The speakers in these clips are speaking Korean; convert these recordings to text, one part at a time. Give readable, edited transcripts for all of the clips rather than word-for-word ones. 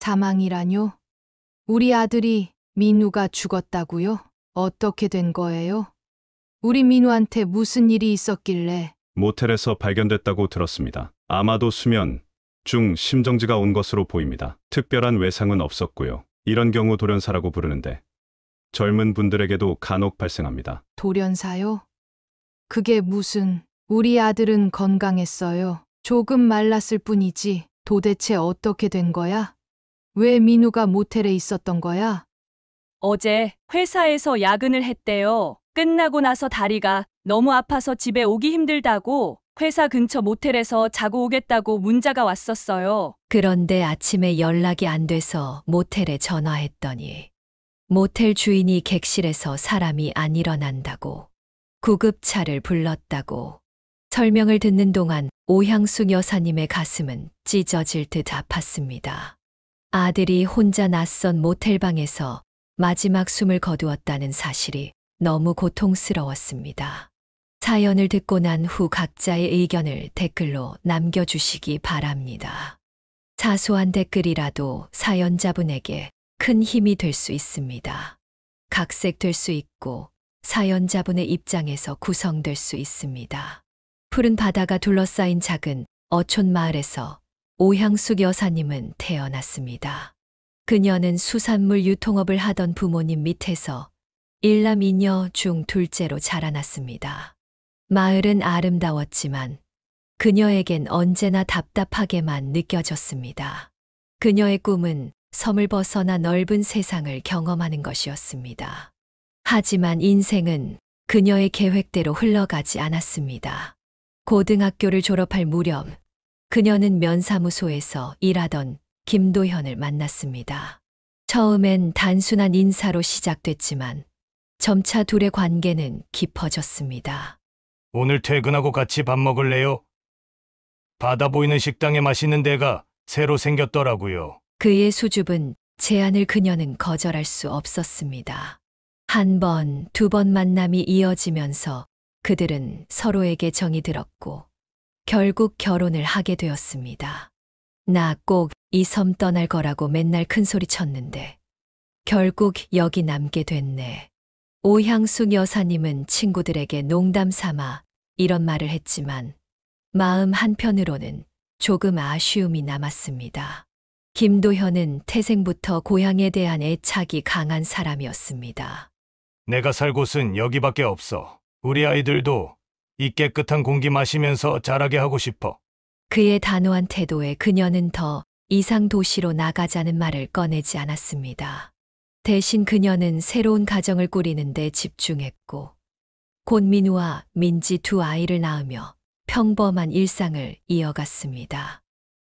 사망이라뇨? 우리 아들이 민우가 죽었다고요? 어떻게 된 거예요? 우리 민우한테 무슨 일이 있었길래? 모텔에서 발견됐다고 들었습니다. 아마도 수면 중 심정지가 온 것으로 보입니다. 특별한 외상은 없었고요. 이런 경우 돌연사라고 부르는데 젊은 분들에게도 간혹 발생합니다. 돌연사요? 그게 무슨, 우리 아들은 건강했어요. 조금 말랐을 뿐이지. 도대체 어떻게 된 거야? 왜 민우가 모텔에 있었던 거야? 어제 회사에서 야근을 했대요. 끝나고 나서 다리가 너무 아파서 집에 오기 힘들다고 회사 근처 모텔에서 자고 오겠다고 문자가 왔었어요. 그런데 아침에 연락이 안 돼서 모텔에 전화했더니 모텔 주인이 객실에서 사람이 안 일어난다고 구급차를 불렀다고 설명을 듣는 동안 오향숙 여사님의 가슴은 찢어질 듯 아팠습니다. 아들이 혼자 낯선 모텔방에서 마지막 숨을 거두었다는 사실이 너무 고통스러웠습니다. 사연을 듣고 난 후 각자의 의견을 댓글로 남겨주시기 바랍니다. 사소한 댓글이라도 사연자분에게 큰 힘이 될 수 있습니다. 각색될 수 있고 사연자분의 입장에서 구성될 수 있습니다. 푸른 바다가 둘러싸인 작은 어촌 마을에서 오향숙 여사님은 태어났습니다. 그녀는 수산물 유통업을 하던 부모님 밑에서 일남 이녀 중 둘째로 자라났습니다. 마을은 아름다웠지만 그녀에겐 언제나 답답하게만 느껴졌습니다. 그녀의 꿈은 섬을 벗어나 넓은 세상을 경험하는 것이었습니다. 하지만 인생은 그녀의 계획대로 흘러가지 않았습니다. 고등학교를 졸업할 무렵 그녀는 면사무소에서 일하던 김도현을 만났습니다. 처음엔 단순한 인사로 시작됐지만 점차 둘의 관계는 깊어졌습니다. 오늘 퇴근하고 같이 밥 먹을래요? 바다 보이는 식당에 맛있는 데가 새로 생겼더라고요. 그의 수줍은 제안을 그녀는 거절할 수 없었습니다. 한 번, 두 번 만남이 이어지면서 그들은 서로에게 정이 들었고 결국 결혼을 하게 되었습니다. 나 꼭 이 섬 떠날 거라고 맨날 큰소리 쳤는데 결국 여기 남게 됐네. 오향숙 여사님은 친구들에게 농담 삼아 이런 말을 했지만 마음 한편으로는 조금 아쉬움이 남았습니다. 김도현은 태생부터 고향에 대한 애착이 강한 사람이었습니다. 내가 살 곳은 여기밖에 없어. 우리 아이들도 이 깨끗한 공기 마시면서 자라게 하고 싶어. 그의 단호한 태도에 그녀는 더 이상 도시로 나가자는 말을 꺼내지 않았습니다. 대신 그녀는 새로운 가정을 꾸리는 데 집중했고 곤민우와 민지 두 아이를 낳으며 평범한 일상을 이어갔습니다.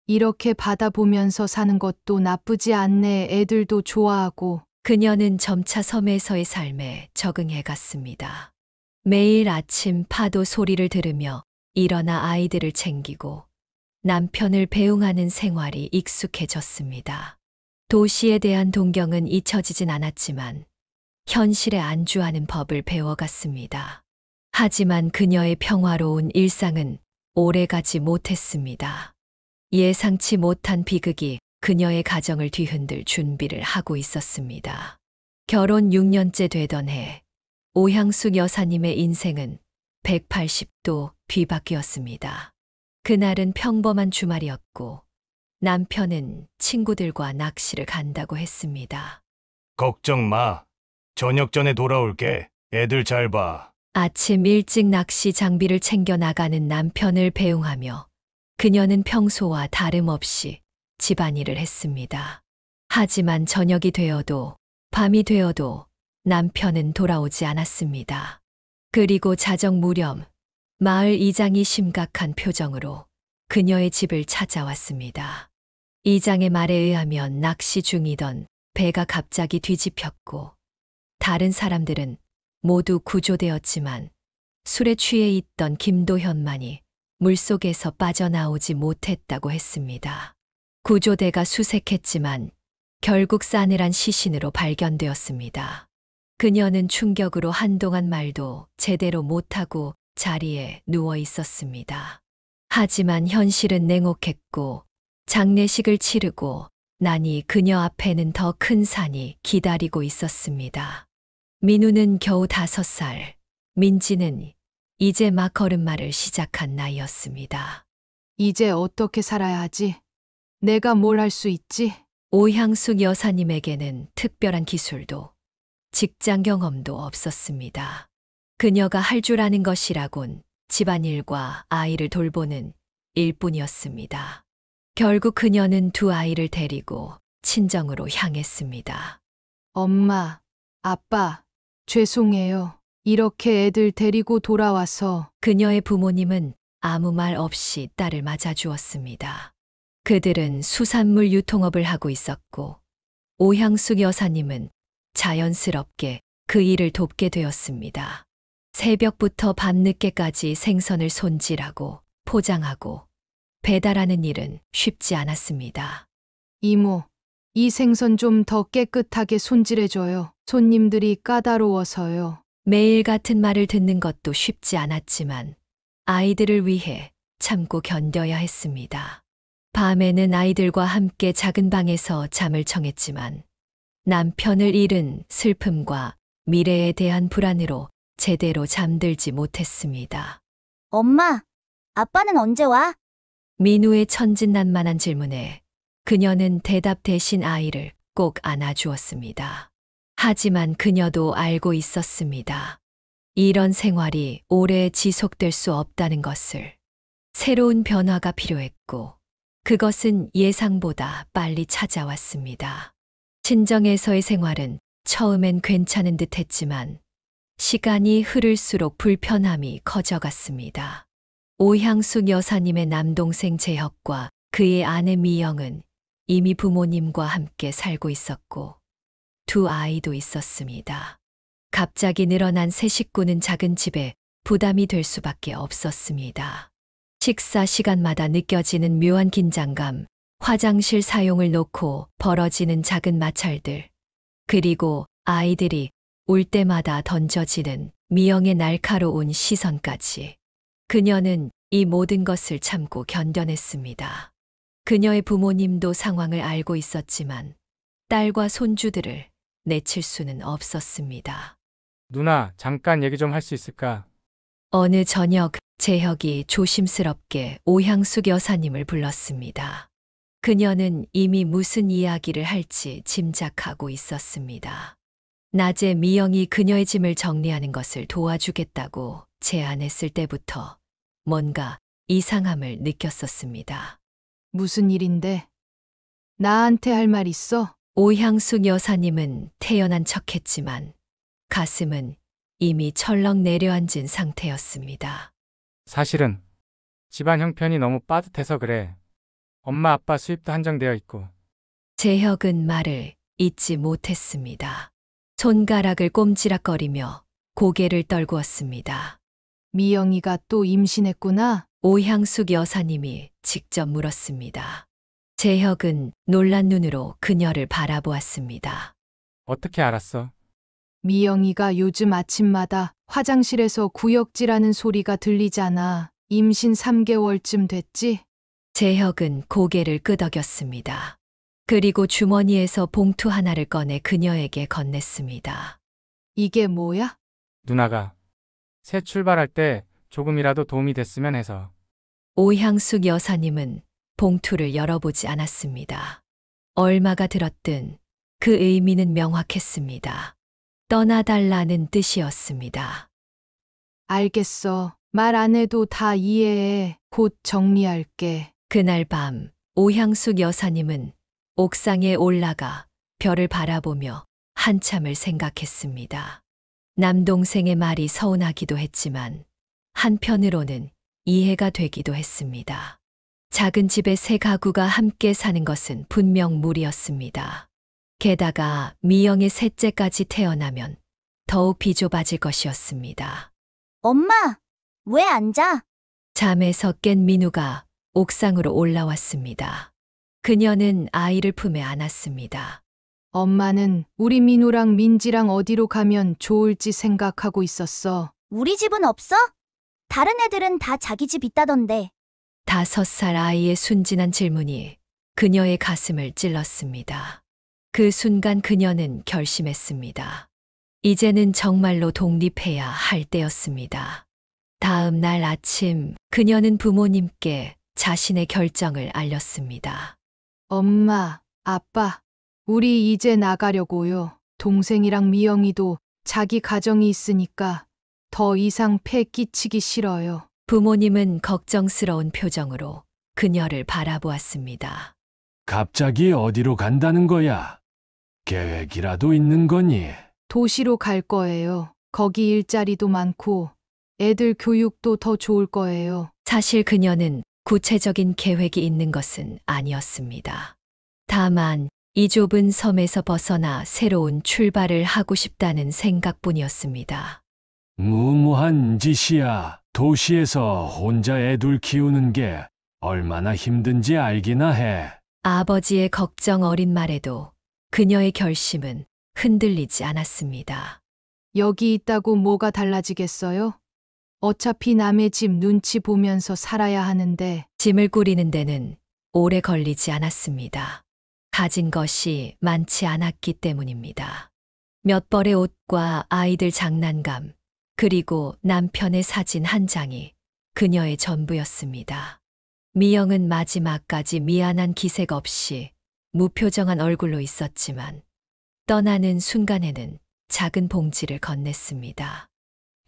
이렇게 바다 보면서 사는 것도 나쁘지 않네. 애들도 좋아하고. 그녀는 점차 섬에서의 삶에 적응해 갔습니다. 매일 아침 파도 소리를 들으며 일어나 아이들을 챙기고 남편을 배웅하는 생활이 익숙해졌습니다. 도시에 대한 동경은 잊혀지진 않았지만 현실에 안주하는 법을 배워갔습니다. 하지만 그녀의 평화로운 일상은 오래가지 못했습니다. 예상치 못한 비극이 그녀의 가정을 뒤흔들 준비를 하고 있었습니다. 결혼 6년째 되던 해, 오향숙 여사님의 인생은 180도 뒤바뀌었습니다. 그날은 평범한 주말이었고 남편은 친구들과 낚시를 간다고 했습니다. 걱정 마. 저녁 전에 돌아올게. 애들 잘 봐. 아침 일찍 낚시 장비를 챙겨 나가는 남편을 배웅하며 그녀는 평소와 다름없이 집안일을 했습니다. 하지만 저녁이 되어도 밤이 되어도 남편은 돌아오지 않았습니다. 그리고 자정 무렵 마을 이장이 심각한 표정으로 그녀의 집을 찾아왔습니다. 이장의 말에 의하면 낚시 중이던 배가 갑자기 뒤집혔고 다른 사람들은 모두 구조되었지만 술에 취해 있던 김도현만이 물속에서 빠져나오지 못했다고 했습니다. 구조대가 수색했지만 결국 싸늘한 시신으로 발견되었습니다. 그녀는 충격으로 한동안 말도 제대로 못하고 자리에 누워 있었습니다. 하지만 현실은 냉혹했고 장례식을 치르고 나니 그녀 앞에는 더 큰 산이 기다리고 있었습니다. 민우는 겨우 5살, 민지는 이제 막 걸음마를 시작한 나이였습니다. 이제 어떻게 살아야 하지? 내가 뭘 할 수 있지? 오향숙 여사님에게는 특별한 기술도 직장 경험도 없었습니다. 그녀가 할 줄 아는 것이라곤 집안일과 아이를 돌보는 일뿐이었습니다. 결국 그녀는 2 아이를 데리고 친정으로 향했습니다. 엄마, 아빠, 죄송해요. 이렇게 애들 데리고 돌아와서 그녀의 부모님은 아무 말 없이 딸을 맞아주었습니다. 그들은 수산물 유통업을 하고 있었고 오향숙 여사님은 자연스럽게 그 일을 돕게 되었습니다. 새벽부터 밤늦게까지 생선을 손질하고 포장하고 배달하는 일은 쉽지 않았습니다. 이모, 이 생선 좀 더 깨끗하게 손질해줘요. 손님들이 까다로워서요. 매일 같은 말을 듣는 것도 쉽지 않았지만 아이들을 위해 참고 견뎌야 했습니다. 밤에는 아이들과 함께 작은 방에서 잠을 청했지만 남편을 잃은 슬픔과 미래에 대한 불안으로 제대로 잠들지 못했습니다. 엄마, 아빠는 언제 와? 민우의 천진난만한 질문에 그녀는 대답 대신 아이를 꼭 안아주었습니다. 하지만 그녀도 알고 있었습니다. 이런 생활이 오래 지속될 수 없다는 것을. 새로운 변화가 필요했고 그것은 예상보다 빨리 찾아왔습니다. 친정에서의 생활은 처음엔 괜찮은 듯 했지만 시간이 흐를수록 불편함이 커져갔습니다. 오향숙 여사님의 남동생 재혁과 그의 아내 미영은 이미 부모님과 함께 살고 있었고 2 아이도 있었습니다. 갑자기 늘어난 새 식구는 작은 집에 부담이 될 수밖에 없었습니다. 식사 시간마다 느껴지는 묘한 긴장감, 화장실 사용을 놓고 벌어지는 작은 마찰들, 그리고 아이들이 울 때마다 던져지는 미영의 날카로운 시선까지. 그녀는 이 모든 것을 참고 견뎌냈습니다. 그녀의 부모님도 상황을 알고 있었지만 딸과 손주들을 내칠 수는 없었습니다. 누나, 잠깐 얘기 좀 할 수 있을까? 어느 저녁 재혁이 조심스럽게 오향숙 여사님을 불렀습니다. 그녀는 이미 무슨 이야기를 할지 짐작하고 있었습니다. 낮에 미영이 그녀의 짐을 정리하는 것을 도와주겠다고 제안했을 때부터 뭔가 이상함을 느꼈었습니다. 무슨 일인데? 나한테 할 말 있어? 오향숙 여사님은 태연한 척했지만 가슴은 이미 철렁 내려앉은 상태였습니다. 사실은 집안 형편이 너무 빠듯해서 그래. 엄마 아빠 수입도 한정되어 있고. 재혁은 말을 잇지 못했습니다. 손가락을 꼼지락거리며 고개를 떨구었습니다. 미영이가 또 임신했구나? 오향숙 여사님이 직접 물었습니다. 재혁은 놀란 눈으로 그녀를 바라보았습니다. 어떻게 알았어? 미영이가 요즘 아침마다 화장실에서 구역질하는 소리가 들리잖아. 임신 3개월쯤 됐지? 재혁은 고개를 끄덕였습니다. 그리고 주머니에서 봉투 하나를 꺼내 그녀에게 건넸습니다. 이게 뭐야? 누나가 새 출발할 때 조금이라도 도움이 됐으면 해서. 오향숙 여사님은 봉투를 열어보지 않았습니다. 얼마가 들었든 그 의미는 명확했습니다. 떠나달라는 뜻이었습니다. 알겠어. 말 안 해도 다 이해해. 곧 정리할게. 그날 밤 오향숙 여사님은 옥상에 올라가 별을 바라보며 한참을 생각했습니다. 남동생의 말이 서운하기도 했지만 한편으로는 이해가 되기도 했습니다. 작은 집에 3 가구가 함께 사는 것은 분명 무리였습니다. 게다가 미영의 셋째까지 태어나면 더욱 비좁아질 것이었습니다. 엄마, 왜 안 자? 잠에서 깬 민우가 옥상으로 올라왔습니다. 그녀는 아이를 품에 안았습니다. 엄마는 우리 민우랑 민지랑 어디로 가면 좋을지 생각하고 있었어. 우리 집은 없어? 다른 애들은 다 자기 집 있다던데. 5살 아이의 순진한 질문이 그녀의 가슴을 찔렀습니다. 그 순간 그녀는 결심했습니다. 이제는 정말로 독립해야 할 때였습니다. 다음 날 아침 그녀는 부모님께 자신의 결정을 알렸습니다. 엄마, 아빠, 우리 이제 나가려고요. 동생이랑 미영이도 자기 가정이 있으니까 더 이상 폐 끼치기 싫어요. 부모님은 걱정스러운 표정으로 그녀를 바라보았습니다. 갑자기 어디로 간다는 거야? 계획이라도 있는 거니? 도시로 갈 거예요. 거기 일자리도 많고 애들 교육도 더 좋을 거예요. 사실 그녀는 구체적인 계획이 있는 것은 아니었습니다. 다만 이 좁은 섬에서 벗어나 새로운 출발을 하고 싶다는 생각뿐이었습니다. 무모한 짓이야. 도시에서 혼자 애들 키우는 게 얼마나 힘든지 알기나 해. 아버지의 걱정 어린 말에도 그녀의 결심은 흔들리지 않았습니다. 여기 있다고 뭐가 달라지겠어요? 어차피 남의 집 눈치 보면서 살아야 하는데 짐을 꾸리는 데는 오래 걸리지 않았습니다. 가진 것이 많지 않았기 때문입니다. 몇 벌의 옷과 아이들 장난감, 그리고 남편의 사진 한 장이 그녀의 전부였습니다. 미영은 마지막까지 미안한 기색 없이 무표정한 얼굴로 있었지만 떠나는 순간에는 작은 봉지를 건넸습니다.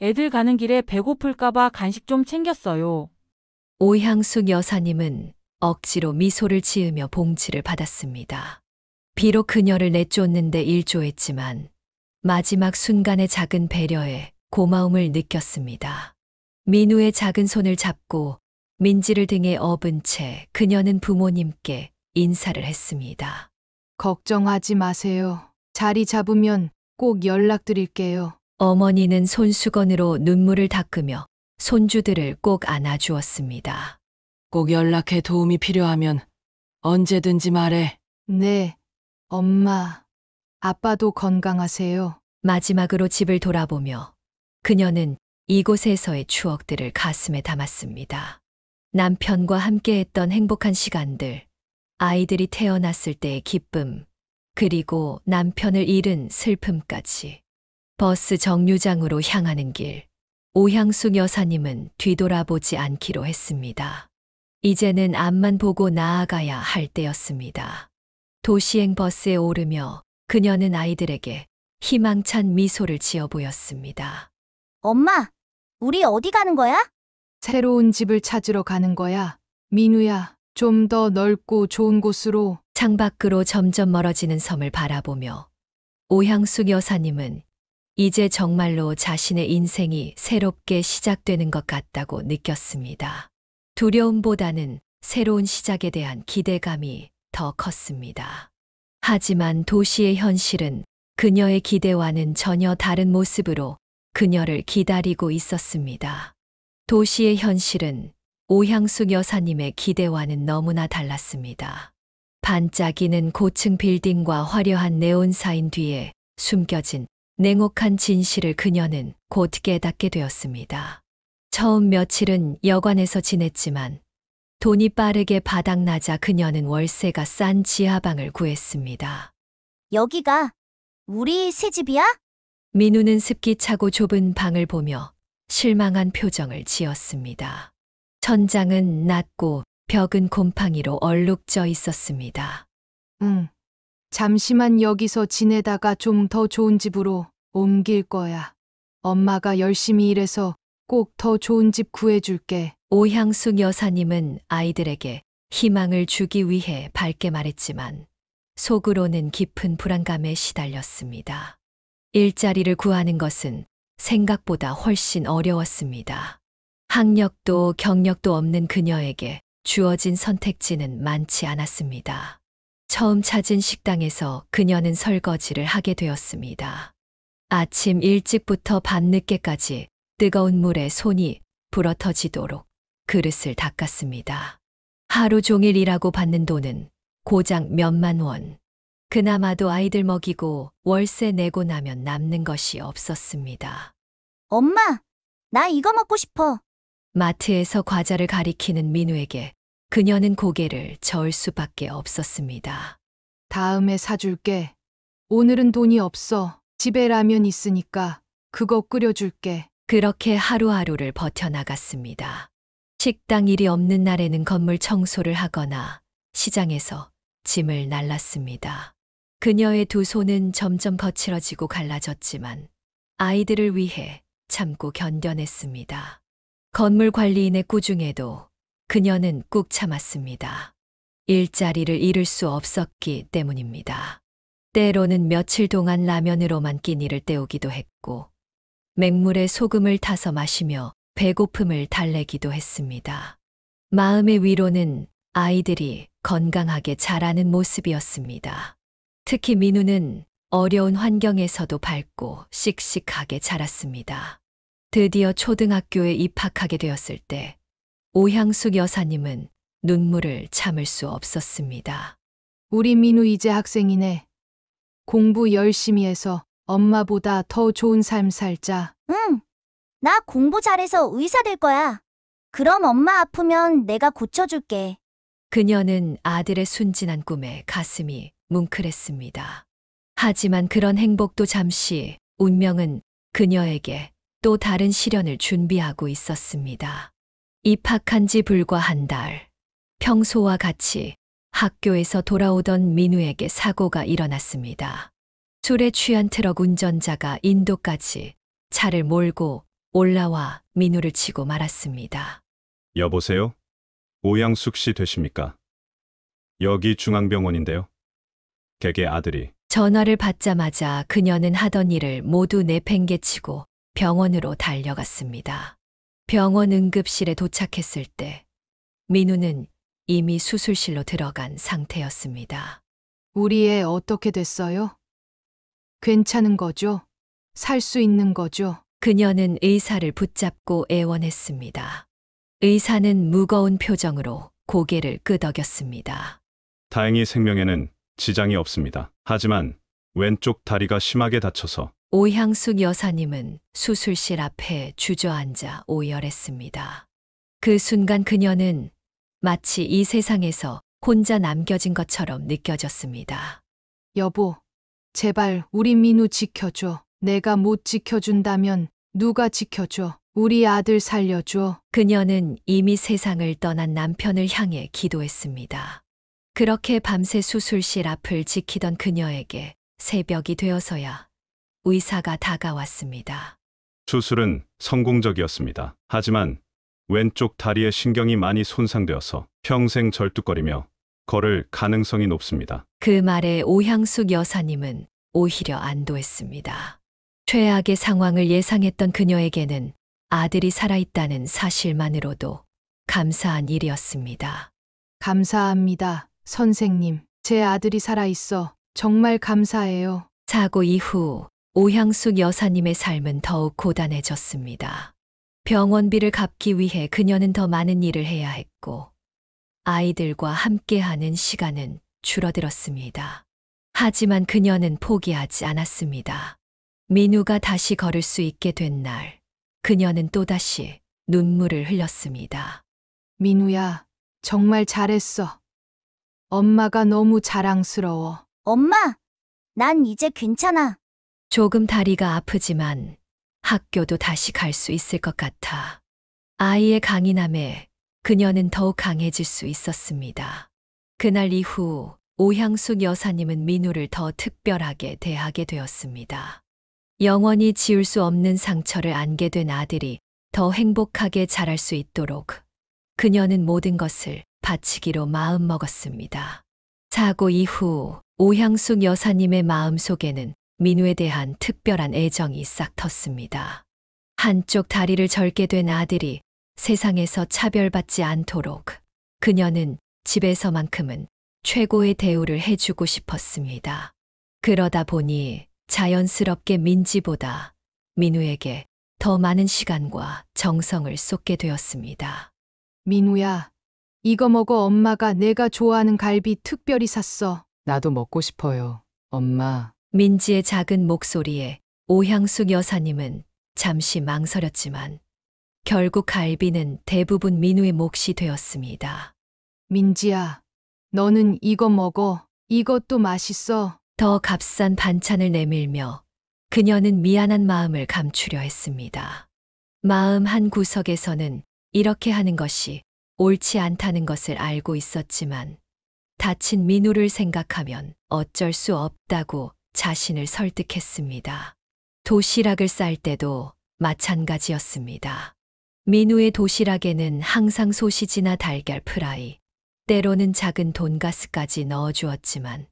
애들 가는 길에 배고플까봐 간식 좀 챙겼어요. 오향숙 여사님은 억지로 미소를 지으며 봉지를 받았습니다. 비록 그녀를 내쫓는데 일조했지만 마지막 순간의 작은 배려에 고마움을 느꼈습니다. 민우의 작은 손을 잡고 민지를 등에 업은 채 그녀는 부모님께 인사를 했습니다. 걱정하지 마세요. 자리 잡으면 꼭 연락드릴게요. 어머니는 손수건으로 눈물을 닦으며 손주들을 꼭 안아주었습니다. 꼭 연락해 도움이 필요하면 언제든지 말해. 네, 엄마, 아빠도 건강하세요. 마지막으로 집을 돌아보며 그녀는 이곳에서의 추억들을 가슴에 담았습니다. 남편과 함께했던 행복한 시간들, 아이들이 태어났을 때의 기쁨, 그리고 남편을 잃은 슬픔까지. 버스 정류장으로 향하는 길, 오향숙 여사님은 뒤돌아보지 않기로 했습니다. 이제는 앞만 보고 나아가야 할 때였습니다. 도시행 버스에 오르며 그녀는 아이들에게 희망찬 미소를 지어 보였습니다. 엄마, 우리 어디 가는 거야? 새로운 집을 찾으러 가는 거야. 민우야, 좀 더 넓고 좋은 곳으로. 창밖으로 점점 멀어지는 섬을 바라보며 오향숙 여사님은 이제 정말로 자신의 인생이 새롭게 시작되는 것 같다고 느꼈습니다. 두려움보다는 새로운 시작에 대한 기대감이 더 컸습니다. 하지만 도시의 현실은 그녀의 기대와는 전혀 다른 모습으로 그녀를 기다리고 있었습니다. 도시의 현실은 오향숙 여사님의 기대와는 너무나 달랐습니다. 반짝이는 고층 빌딩과 화려한 네온사인 뒤에 숨겨진 냉혹한 진실을 그녀는 곧 깨닫게 되었습니다. 처음 며칠은 여관에서 지냈지만 돈이 빠르게 바닥나자 그녀는 월세가 싼 지하방을 구했습니다. 여기가 우리 새 집이야? 민우는 습기 차고 좁은 방을 보며 실망한 표정을 지었습니다. 천장은 낮고 벽은 곰팡이로 얼룩져 있었습니다. 응. 잠시만 여기서 지내다가 좀 더 좋은 집으로 옮길 거야. 엄마가 열심히 일해서 꼭 더 좋은 집 구해줄게. 오향숙 여사님은 아이들에게 희망을 주기 위해 밝게 말했지만 속으로는 깊은 불안감에 시달렸습니다. 일자리를 구하는 것은 생각보다 훨씬 어려웠습니다. 학력도 경력도 없는 그녀에게 주어진 선택지는 많지 않았습니다. 처음 찾은 식당에서 그녀는 설거지를 하게 되었습니다. 아침 일찍부터 밤늦게까지 뜨거운 물에 손이 불어터지도록 그릇을 닦았습니다. 하루 종일 일하고 받는 돈은 고작 몇만 원. 그나마도 아이들 먹이고 월세 내고 나면 남는 것이 없었습니다. 엄마, 나 이거 먹고 싶어. 마트에서 과자를 가리키는 민우에게 그녀는 고개를 저을 수밖에 없었습니다. 다음에 사줄게. 오늘은 돈이 없어. 집에 라면 있으니까 그거 끓여줄게. 그렇게 하루하루를 버텨나갔습니다. 식당 일이 없는 날에는 건물 청소를 하거나 시장에서 짐을 날랐습니다. 그녀의 두 손은 점점 거칠어지고 갈라졌지만 아이들을 위해 참고 견뎌냈습니다. 건물 관리인의 꾸중에도 그녀는 꾹 참았습니다. 일자리를 잃을 수 없었기 때문입니다. 때로는 며칠 동안 라면으로만 끼니를 때우기도 했고 맹물에 소금을 타서 마시며 배고픔을 달래기도 했습니다. 마음의 위로는 아이들이 건강하게 자라는 모습이었습니다. 특히 민우는 어려운 환경에서도 밝고 씩씩하게 자랐습니다. 드디어 초등학교에 입학하게 되었을 때 오향숙 여사님은 눈물을 참을 수 없었습니다. 우리 민우 이제 학생이네. 공부 열심히 해서 엄마보다 더 좋은 삶 살자. 응. 나 공부 잘해서 의사 될 거야. 그럼 엄마 아프면 내가 고쳐줄게. 그녀는 아들의 순진한 꿈에 가슴이 뭉클했습니다. 하지만 그런 행복도 잠시 운명은 그녀에게 또 다른 시련을 준비하고 있었습니다. 입학한 지 불과 한 달, 평소와 같이 학교에서 돌아오던 민우에게 사고가 일어났습니다. 술에 취한 트럭 운전자가 인도까지 차를 몰고 올라와 민우를 치고 말았습니다. 여보세요? 오양숙 씨 되십니까? 여기 중앙병원인데요. 개개 아들이. 전화를 받자마자 그녀는 하던 일을 모두 내팽개치고 병원으로 달려갔습니다. 병원 응급실에 도착했을 때 민우는 이미 수술실로 들어간 상태였습니다. 우리 애 어떻게 됐어요? 괜찮은 거죠? 살 수 있는 거죠? 그녀는 의사를 붙잡고 애원했습니다. 의사는 무거운 표정으로 고개를 끄덕였습니다. 다행히 생명에는 지장이 없습니다. 하지만 왼쪽 다리가 심하게 다쳐서. 오향숙 여사님은 수술실 앞에 주저앉아 오열했습니다. 그 순간 그녀는 마치 이 세상에서 혼자 남겨진 것처럼 느껴졌습니다. 여보, 제발 우리 민우 지켜줘. 내가 못 지켜준다면 누가 지켜줘? 우리 아들 살려줘. 그녀는 이미 세상을 떠난 남편을 향해 기도했습니다. 그렇게 밤새 수술실 앞을 지키던 그녀에게 새벽이 되어서야 의사가 다가왔습니다. 수술은 성공적이었습니다. 하지만 왼쪽 다리에 신경이 많이 손상되어서 평생 절뚝거리며 걸을 가능성이 높습니다. 그 말에 오향숙 여사님은 오히려 안도했습니다. 최악의 상황을 예상했던 그녀에게는 아들이 살아있다는 사실만으로도 감사한 일이었습니다. 감사합니다, 선생님. 제 아들이 살아있어. 정말 감사해요. 사고 이후 오향숙 여사님의 삶은 더욱 고단해졌습니다. 병원비를 갚기 위해 그녀는 더 많은 일을 해야 했고 아이들과 함께하는 시간은 줄어들었습니다. 하지만 그녀는 포기하지 않았습니다. 민우가 다시 걸을 수 있게 된 날, 그녀는 또다시 눈물을 흘렸습니다. 민우야, 정말 잘했어. 엄마가 너무 자랑스러워. 엄마, 난 이제 괜찮아. 조금 다리가 아프지만 학교도 다시 갈 수 있을 것 같아. 아이의 강인함에 그녀는 더욱 강해질 수 있었습니다. 그날 이후 오향숙 여사님은 민우를 더 특별하게 대하게 되었습니다. 영원히 지울 수 없는 상처를 안게 된 아들이 더 행복하게 자랄 수 있도록 그녀는 모든 것을 바치기로 마음먹었습니다. 사고 이후 오향숙 여사님의 마음속에는 민우에 대한 특별한 애정이 싹 텄습니다. 한쪽 다리를 절게 된 아들이 세상에서 차별받지 않도록 그녀는 집에서만큼은 최고의 대우를 해주고 싶었습니다. 그러다 보니 자연스럽게 민지보다 민우에게 더 많은 시간과 정성을 쏟게 되었습니다. 민우야, 이거 먹어. 엄마가 내가 좋아하는 갈비 특별히 샀어. 나도 먹고 싶어요, 엄마. 민지의 작은 목소리에 오향숙 여사님은 잠시 망설였지만 결국 갈비는 대부분 민우의 몫이 되었습니다. 민지야, 너는 이거 먹어. 이것도 맛있어. 더 값싼 반찬을 내밀며 그녀는 미안한 마음을 감추려 했습니다. 마음 한 구석에서는 이렇게 하는 것이 옳지 않다는 것을 알고 있었지만 다친 민우를 생각하면 어쩔 수 없다고 자신을 설득했습니다. 도시락을 쌀 때도 마찬가지였습니다. 민우의 도시락에는 항상 소시지나 달걀 프라이, 때로는 작은 돈가스까지 넣어주었지만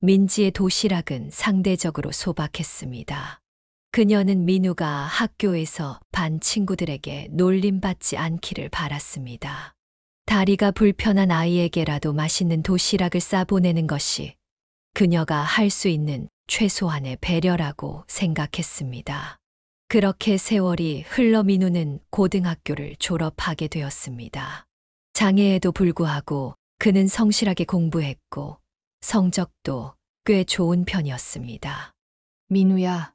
민지의 도시락은 상대적으로 소박했습니다. 그녀는 민우가 학교에서 반 친구들에게 놀림받지 않기를 바랐습니다. 다리가 불편한 아이에게라도 맛있는 도시락을 싸보내는 것이 그녀가 할 수 있는 최소한의 배려라고 생각했습니다. 그렇게 세월이 흘러 민우는 고등학교를 졸업하게 되었습니다. 장애에도 불구하고 그는 성실하게 공부했고 성적도 꽤 좋은 편이었습니다. 민우야,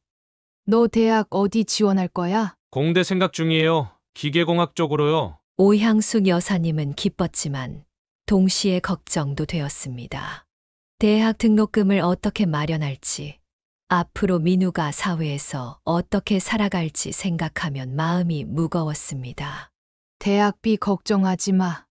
너 대학 어디 지원할 거야? 공대 생각 중이에요. 기계공학 쪽으로요. 오향숙 여사님은 기뻤지만 동시에 걱정도 되었습니다. 대학 등록금을 어떻게 마련할지, 앞으로 민우가 사회에서 어떻게 살아갈지 생각하면 마음이 무거웠습니다. 대학비 걱정하지 마.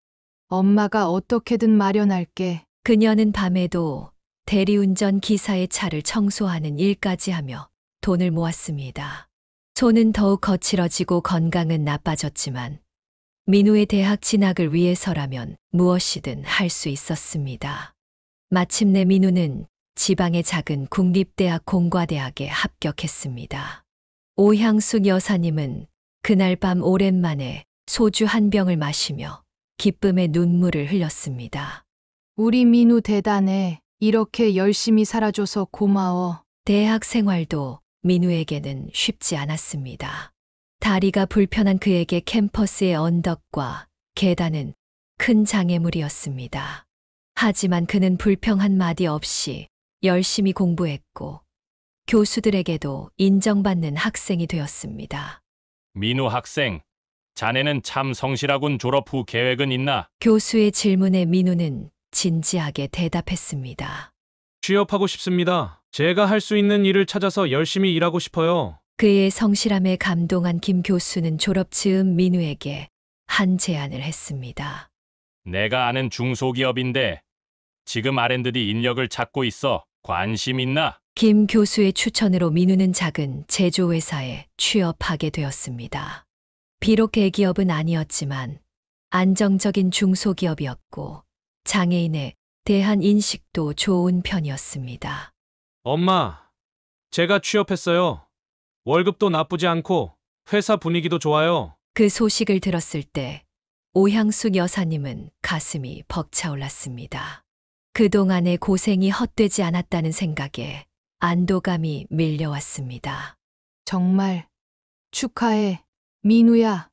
엄마가 어떻게든 마련할게. 그녀는 밤에도 대리운전 기사의 차를 청소하는 일까지 하며 돈을 모았습니다. 손은 더욱 거칠어지고 건강은 나빠졌지만 민우의 대학 진학을 위해서라면 무엇이든 할 수 있었습니다. 마침내 민우는 지방의 작은 국립대학 공과대학에 합격했습니다. 오향숙 여사님은 그날 밤 오랜만에 소주 한 병을 마시며 기쁨의 눈물을 흘렸습니다. 우리 민우 대단해. 이렇게 열심히 살아줘서 고마워. 대학 생활도 민우에게는 쉽지 않았습니다. 다리가 불편한 그에게 캠퍼스의 언덕과 계단은 큰 장애물이었습니다. 하지만 그는 불평 한마디 없이 열심히 공부했고 교수들에게도 인정받는 학생이 되었습니다. 민우 학생, 자네는 참 성실하군. 졸업 후 계획은 있나? 교수의 질문에 민우는 진지하게 대답했습니다. 취업하고 싶습니다. 제가 할 수 있는 일을 찾아서 열심히 일하고 싶어요. 그의 성실함에 감동한 김 교수는 졸업 즈음 민우에게 한 제안을 했습니다. 내가 아는 중소기업인데 지금 R&D 인력을 찾고 있어. 관심 있나? 김 교수의 추천으로 민우는 작은 제조회사에 취업하게 되었습니다. 비록 대기업은 아니었지만 안정적인 중소기업이었고 장애인에 대한 인식도 좋은 편이었습니다. 엄마, 제가 취업했어요. 월급도 나쁘지 않고 회사 분위기도 좋아요. 그 소식을 들었을 때 오향숙 여사님은 가슴이 벅차올랐습니다. 그동안의 고생이 헛되지 않았다는 생각에 안도감이 밀려왔습니다. 정말 축하해. 민우야.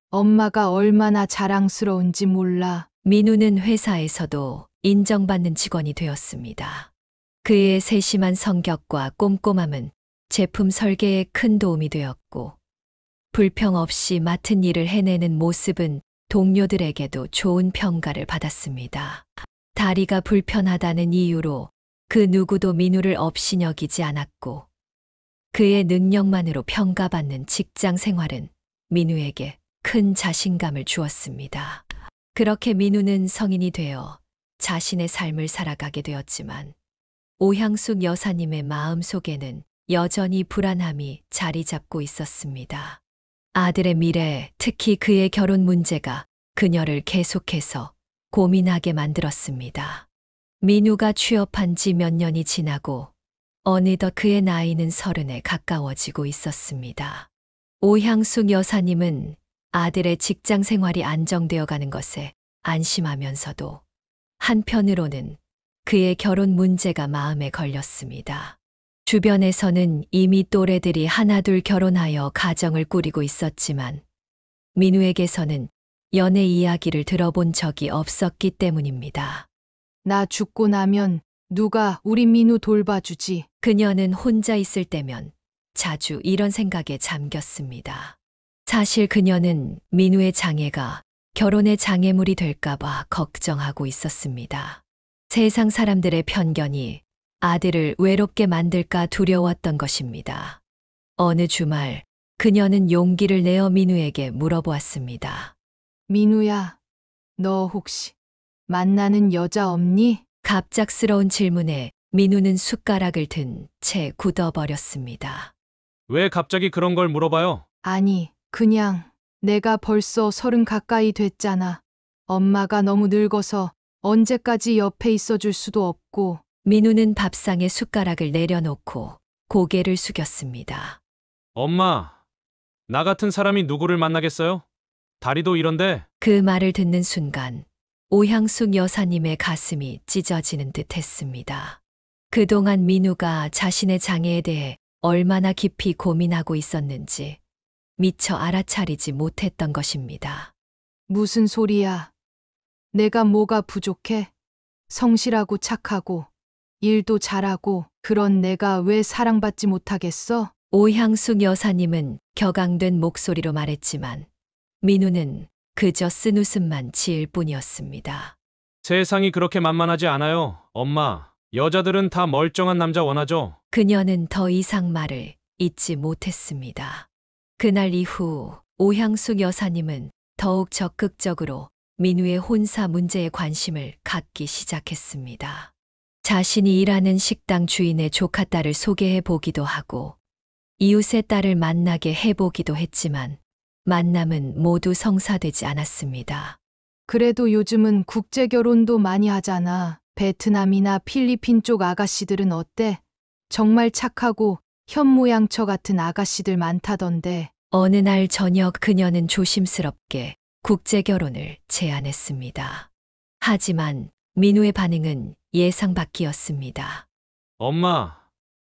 엄마가 얼마나 자랑스러운지 몰라. 민우는 회사에서도 인정받는 직원이 되었습니다. 그의 세심한 성격과 꼼꼼함은 제품 설계에 큰 도움이 되었고 불평 없이 맡은 일을 해내는 모습은 동료들에게도 좋은 평가를 받았습니다. 다리가 불편하다는 이유로 그 누구도 민우를 업신여기지 않았고 그의 능력만으로 평가받는 직장 생활은 민우에게 큰 자신감을 주었습니다. 그렇게 민우는 성인이 되어 자신의 삶을 살아가게 되었지만 오향숙 여사님의 마음속에는 여전히 불안함이 자리 잡고 있었습니다. 아들의 미래, 특히 그의 결혼 문제가 그녀를 계속해서 고민하게 만들었습니다. 민우가 취업한 지 몇 년이 지나고 어느덧 그의 나이는 30에 가까워지고 있었습니다. 오향숙 여사님은 아들의 직장 생활이 안정되어 가는 것에 안심하면서도 한편으로는 그의 결혼 문제가 마음에 걸렸습니다. 주변에서는 이미 또래들이 하나둘 결혼하여 가정을 꾸리고 있었지만 민우에게서는 연애 이야기를 들어본 적이 없었기 때문입니다. 나 죽고 나면 누가 우리 민우 돌봐주지? 그녀는 혼자 있을 때면 자주 이런 생각에 잠겼습니다. 사실 그녀는 민우의 장애가 결혼의 장애물이 될까봐 걱정하고 있었습니다. 세상 사람들의 편견이 아들을 외롭게 만들까 두려웠던 것입니다. 어느 주말 그녀는 용기를 내어 민우에게 물어보았습니다. 민우야, 너 혹시 만나는 여자 없니? 갑작스러운 질문에 민우는 숟가락을 든 채 굳어버렸습니다. 왜 갑자기 그런 걸 물어봐요? 아니, 그냥 내가 벌써 30 가까이 됐잖아. 엄마가 너무 늙어서 언제까지 옆에 있어줄 수도 없고. 민우는 밥상에 숟가락을 내려놓고 고개를 숙였습니다. 엄마, 나 같은 사람이 누구를 만나겠어요? 다리도 이런데. 그 말을 듣는 순간 오향숙 여사님의 가슴이 찢어지는 듯 했습니다. 그동안 민우가 자신의 장애에 대해 얼마나 깊이 고민하고 있었는지 미처 알아차리지 못했던 것입니다. 무슨 소리야? 내가 뭐가 부족해? 성실하고 착하고 일도 잘하고 그런 내가 왜 사랑받지 못하겠어? 오향숙 여사님은 격앙된 목소리로 말했지만 민우는 그저 쓴웃음만 지을 뿐이었습니다. 세상이 그렇게 만만하지 않아요, 엄마. 여자들은 다 멀쩡한 남자 원하죠. 그녀는 더 이상 말을 잇지 못했습니다. 그날 이후 오향숙 여사님은 더욱 적극적으로 민우의 혼사 문제에 관심을 갖기 시작했습니다. 자신이 일하는 식당 주인의 조카딸을 소개해 보기도 하고 이웃의 딸을 만나게 해보기도 했지만 만남은 모두 성사되지 않았습니다. 그래도 요즘은 국제 결혼도 많이 하잖아. 베트남이나 필리핀 쪽 아가씨들은 어때? 정말 착하고 현모양처 같은 아가씨들 많다던데. 어느 날 저녁 그녀는 조심스럽게 국제 결혼을 제안했습니다. 하지만 민우의 반응은 예상 밖이었습니다. 엄마,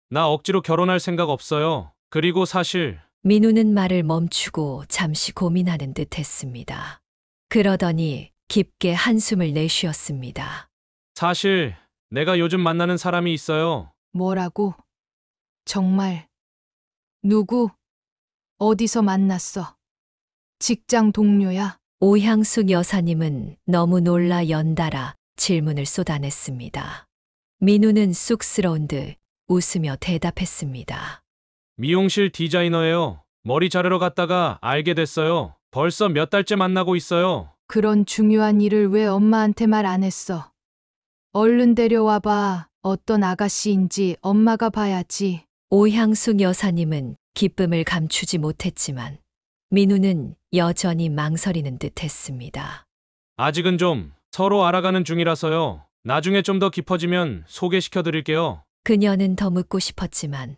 나 억지로 결혼할 생각 없어요. 그리고 사실 민우는 말을 멈추고 잠시 고민하는 듯 했습니다. 그러더니 깊게 한숨을 내쉬었습니다. 사실 내가 요즘 만나는 사람이 있어요. 뭐라고? 정말? 누구? 어디서 만났어? 직장 동료야? 오향숙 여사님은 너무 놀라 연달아 질문을 쏟아냈습니다. 민우는 쑥스러운 듯 웃으며 대답했습니다. 미용실 디자이너예요. 머리 자르러 갔다가 알게 됐어요. 벌써 몇 달째 만나고 있어요. 그런 중요한 일을 왜 엄마한테 말 안 했어? 얼른 데려와 봐. 어떤 아가씨인지 엄마가 봐야지. 오향숙 여사님은 기쁨을 감추지 못했지만 민우는 여전히 망설이는 듯 했습니다. 아직은 좀 서로 알아가는 중이라서요. 나중에 좀 더 깊어지면 소개시켜 드릴게요. 그녀는 더 묻고 싶었지만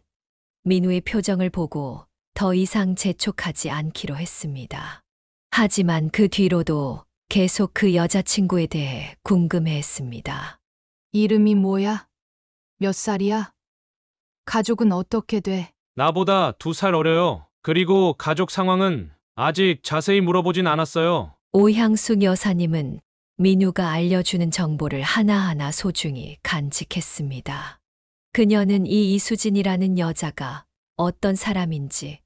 민우의 표정을 보고 더 이상 재촉하지 않기로 했습니다. 하지만 그 뒤로도 계속 그 여자친구에 대해 궁금해했습니다. 이름이 뭐야? 몇 살이야? 가족은 어떻게 돼? 나보다 2살 어려요. 그리고 가족 상황은 아직 자세히 물어보진 않았어요. 오향숙 여사님은 민우가 알려주는 정보를 하나하나 소중히 간직했습니다. 그녀는 이 이수진이라는 여자가 어떤 사람인지,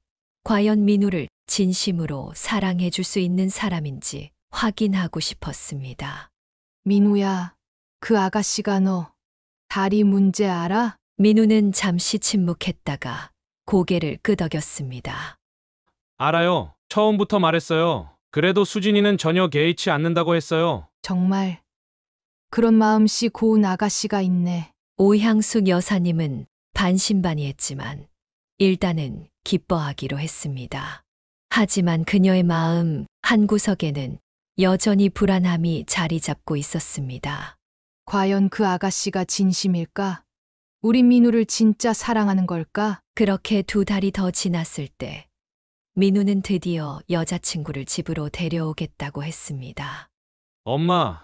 과연 민우를 진심으로 사랑해 줄 수 있는 사람인지 확인하고 싶었습니다. 민우야, 그 아가씨가 너 다리 문제 알아? 민우는 잠시 침묵했다가 고개를 끄덕였습니다. 알아요. 처음부터 말했어요. 그래도 수진이는 전혀 개의치 않는다고 했어요. 정말 그런 마음씨 고운 아가씨가 있네. 오향숙 여사님은 반신반의했지만 일단은 기뻐하기로 했습니다. 하지만 그녀의 마음 한구석에는 여전히 불안함이 자리 잡고 있었습니다. 과연 그 아가씨가 진심일까? 우리 민우를 진짜 사랑하는 걸까? 그렇게 2달이 더 지났을 때 민우는 드디어 여자친구를 집으로 데려오겠다고 했습니다. 엄마,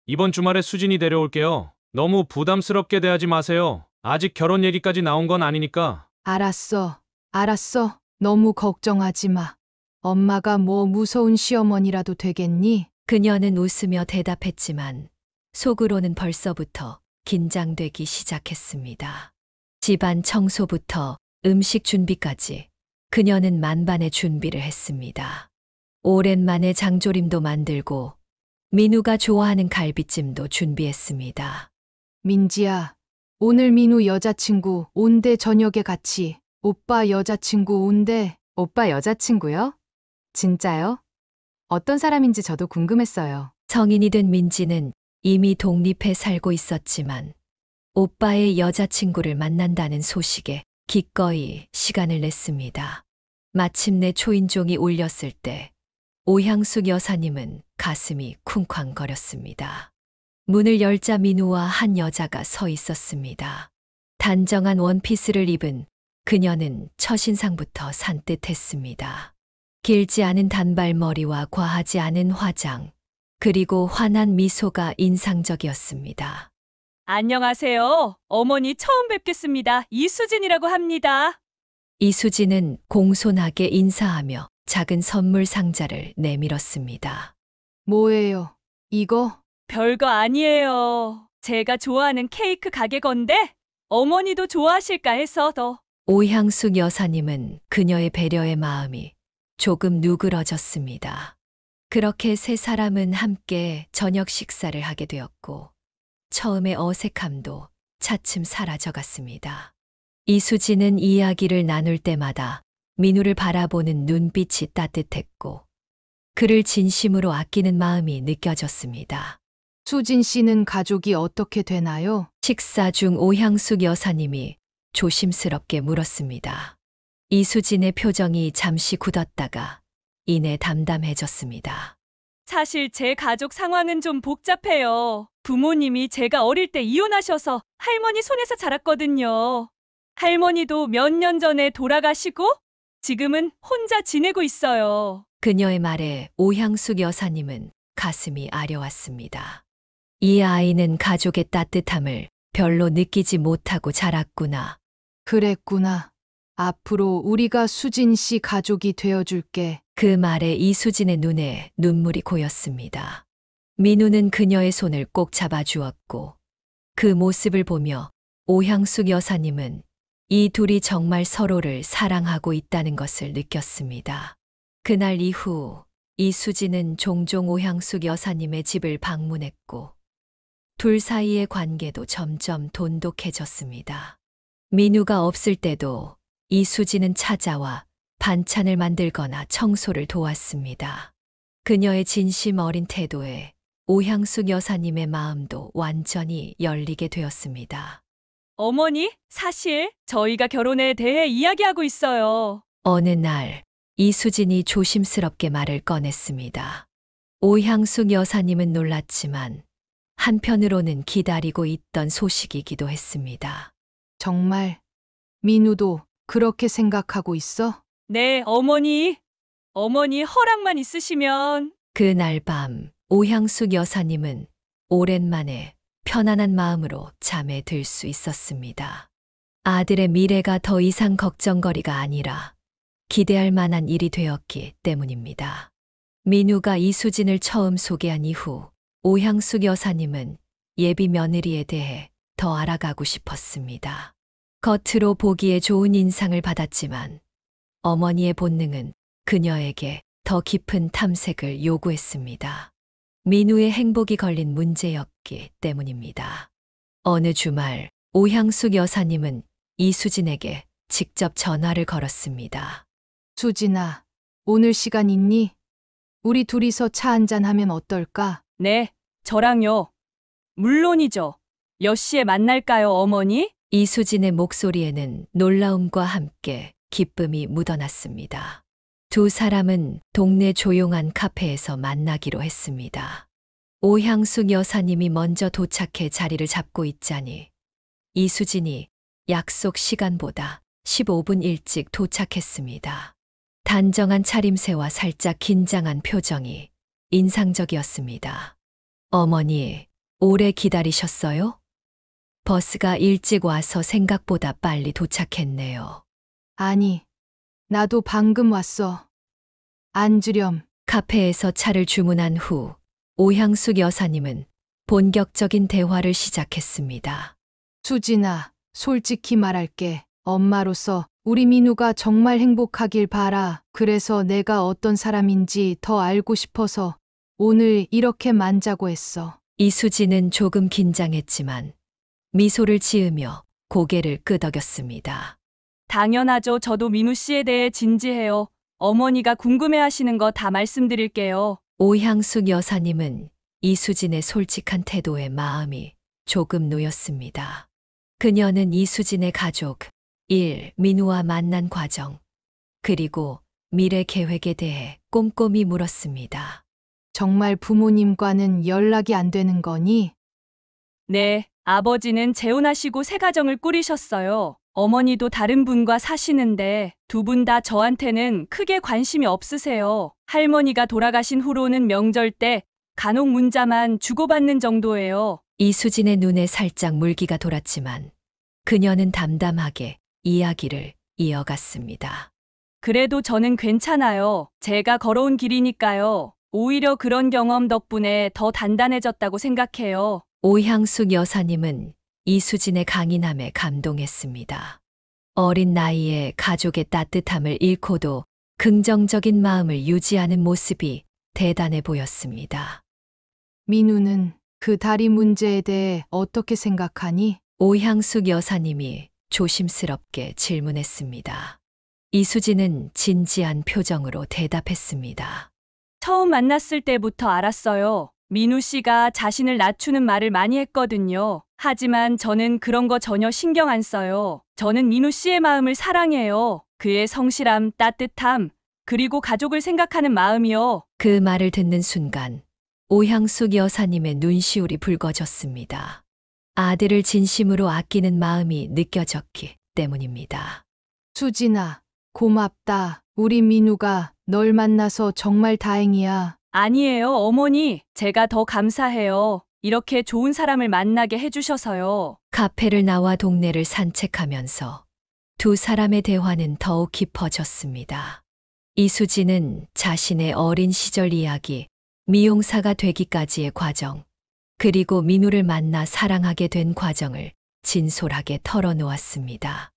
이번 주말에 수진이 데려올게요. 너무 부담스럽게 대하지 마세요. 아직 결혼 얘기까지 나온 건 아니니까. 알았어. 알았어. 너무 걱정하지 마. 엄마가 뭐 무서운 시어머니라도 되겠니? 그녀는 웃으며 대답했지만 속으로는 벌써부터 긴장되기 시작했습니다. 집안 청소부터 음식 준비까지 그녀는 만반의 준비를 했습니다. 오랜만에 장조림도 만들고 민우가 좋아하는 갈비찜도 준비했습니다. 민지야, 오늘 민우 여자친구 온대 저녁에 같이. 오빠 여자친구 온대. 오빠 여자친구요? 진짜요? 어떤 사람인지 저도 궁금했어요. 성인이 된 민지는 이미 독립해 살고 있었지만 오빠의 여자친구를 만난다는 소식에 기꺼이 시간을 냈습니다. 마침내 초인종이 울렸을 때 오향숙 여사님은 가슴이 쿵쾅거렸습니다. 문을 열자 민우와 한 여자가 서 있었습니다. 단정한 원피스를 입은 그녀는 첫인상부터 산뜻했습니다. 길지 않은 단발머리와 과하지 않은 화장, 그리고 환한 미소가 인상적이었습니다. 안녕하세요. 어머니 처음 뵙겠습니다. 이수진이라고 합니다. 이수진은 공손하게 인사하며 작은 선물 상자를 내밀었습니다. 뭐예요? 이거? 별거 아니에요. 제가 좋아하는 케이크 가게 건데 어머니도 좋아하실까 해서 더. 오향숙 여사님은 그녀의 배려의 마음이 조금 누그러졌습니다. 그렇게 세 사람은 함께 저녁 식사를 하게 되었고 처음의 어색함도 차츰 사라져갔습니다. 이수진은 이야기를 나눌 때마다 민우를 바라보는 눈빛이 따뜻했고 그를 진심으로 아끼는 마음이 느껴졌습니다. 수진 씨는 가족이 어떻게 되나요? 식사 중 오향숙 여사님이 조심스럽게 물었습니다. 이수진의 표정이 잠시 굳었다가 이내 담담해졌습니다. 사실 제 가족 상황은 좀 복잡해요. 부모님이 제가 어릴 때 이혼하셔서 할머니 손에서 자랐거든요. 할머니도 몇 년 전에 돌아가시고 지금은 혼자 지내고 있어요. 그녀의 말에 오향숙 여사님은 가슴이 아려왔습니다. 이 아이는 가족의 따뜻함을 별로 느끼지 못하고 자랐구나. 그랬구나. 앞으로 우리가 수진 씨 가족이 되어줄게. 그 말에 이수진의 눈에 눈물이 고였습니다. 민우는 그녀의 손을 꼭 잡아주었고 그 모습을 보며 오향숙 여사님은 이 둘이 정말 서로를 사랑하고 있다는 것을 느꼈습니다. 그날 이후 이수진은 종종 오향숙 여사님의 집을 방문했고 둘 사이의 관계도 점점 돈독해졌습니다. 민우가 없을 때도 이수진은 찾아와 반찬을 만들거나 청소를 도왔습니다. 그녀의 진심 어린 태도에 오향숙 여사님의 마음도 완전히 열리게 되었습니다. 어머니, 사실 저희가 결혼에 대해 이야기하고 있어요. 어느 날 이수진이 조심스럽게 말을 꺼냈습니다. 오향숙 여사님은 놀랐지만 한편으로는 기다리고 있던 소식이기도 했습니다. 정말 민우도 그렇게 생각하고 있어? 네, 어머니. 어머니 허락만 있으시면. 그날 밤 오향숙 여사님은 오랜만에 편안한 마음으로 잠에 들 수 있었습니다. 아들의 미래가 더 이상 걱정거리가 아니라 기대할 만한 일이 되었기 때문입니다. 민우가 이수진을 처음 소개한 이후 오향숙 여사님은 예비 며느리에 대해 더 알아가고 싶었습니다. 겉으로 보기에 좋은 인상을 받았지만 어머니의 본능은 그녀에게 더 깊은 탐색을 요구했습니다. 민우의 행복이 걸린 문제였기 때문입니다. 어느 주말 오향숙 여사님은 이수진에게 직접 전화를 걸었습니다. 수진아, 오늘 시간 있니? 우리 둘이서 차 한잔하면 어떨까? 네, 저랑요. 물론이죠. 몇 시에 만날까요, 어머니? 이수진의 목소리에는 놀라움과 함께 기쁨이 묻어났습니다. 두 사람은 동네 조용한 카페에서 만나기로 했습니다. 오향숙 여사님이 먼저 도착해 자리를 잡고 있자니 이수진이 약속 시간보다 15분 일찍 도착했습니다. 단정한 차림새와 살짝 긴장한 표정이 인상적이었습니다. 어머니, 오래 기다리셨어요? 버스가 일찍 와서 생각보다 빨리 도착했네요. 아니, 나도 방금 왔어. 앉으렴. 카페에서 차를 주문한 후 오향숙 여사님은 본격적인 대화를 시작했습니다. 수진아, 솔직히 말할게. 엄마로서 우리 민우가 정말 행복하길 바라. 그래서 내가 어떤 사람인지 더 알고 싶어서 오늘 이렇게 만자고 했어. 이수진은 조금 긴장했지만 미소를 지으며 고개를 끄덕였습니다. 당연하죠. 저도 민우 씨에 대해 진지해요. 어머니가 궁금해하시는 거 다 말씀드릴게요. 오향숙 여사님은 이수진의 솔직한 태도에 마음이 조금 놓였습니다. 그녀는 이수진의 가족, 민우와 만난 과정, 그리고 미래 계획에 대해 꼼꼼히 물었습니다. 정말 부모님과는 연락이 안 되는 거니? 네, 아버지는 재혼하시고 새 가정을 꾸리셨어요. 어머니도 다른 분과 사시는데 두 분 다 저한테는 크게 관심이 없으세요. 할머니가 돌아가신 후로는 명절 때 간혹 문자만 주고받는 정도예요. 이수진의 눈에 살짝 물기가 돌았지만 그녀는 담담하게 이야기를 이어갔습니다. 그래도 저는 괜찮아요. 제가 걸어온 길이니까요. 오히려 그런 경험 덕분에 더 단단해졌다고 생각해요. 오향숙 여사님은 이수진의 강인함에 감동했습니다. 어린 나이에 가족의 따뜻함을 잃고도 긍정적인 마음을 유지하는 모습이 대단해 보였습니다. 민우는 그 다리 문제에 대해 어떻게 생각하니? 오향숙 여사님이 조심스럽게 질문했습니다. 이수진은 진지한 표정으로 대답했습니다. 처음 만났을 때부터 알았어요. 민우 씨가 자신을 낮추는 말을 많이 했거든요. 하지만 저는 그런 거 전혀 신경 안 써요. 저는 민우 씨의 마음을 사랑해요. 그의 성실함, 따뜻함, 그리고 가족을 생각하는 마음이요. 그 말을 듣는 순간 오향숙 여사님의 눈시울이 붉어졌습니다. 아들을 진심으로 아끼는 마음이 느껴졌기 때문입니다. 수진아, 고맙다. 우리 민우가 널 만나서 정말 다행이야. 아니에요, 어머니. 제가 더 감사해요. 이렇게 좋은 사람을 만나게 해주셔서요. 카페를 나와 동네를 산책하면서 두 사람의 대화는 더욱 깊어졌습니다. 이수진은 자신의 어린 시절 이야기, 미용사가 되기까지의 과정, 그리고 민우를 만나 사랑하게 된 과정을 진솔하게 털어놓았습니다.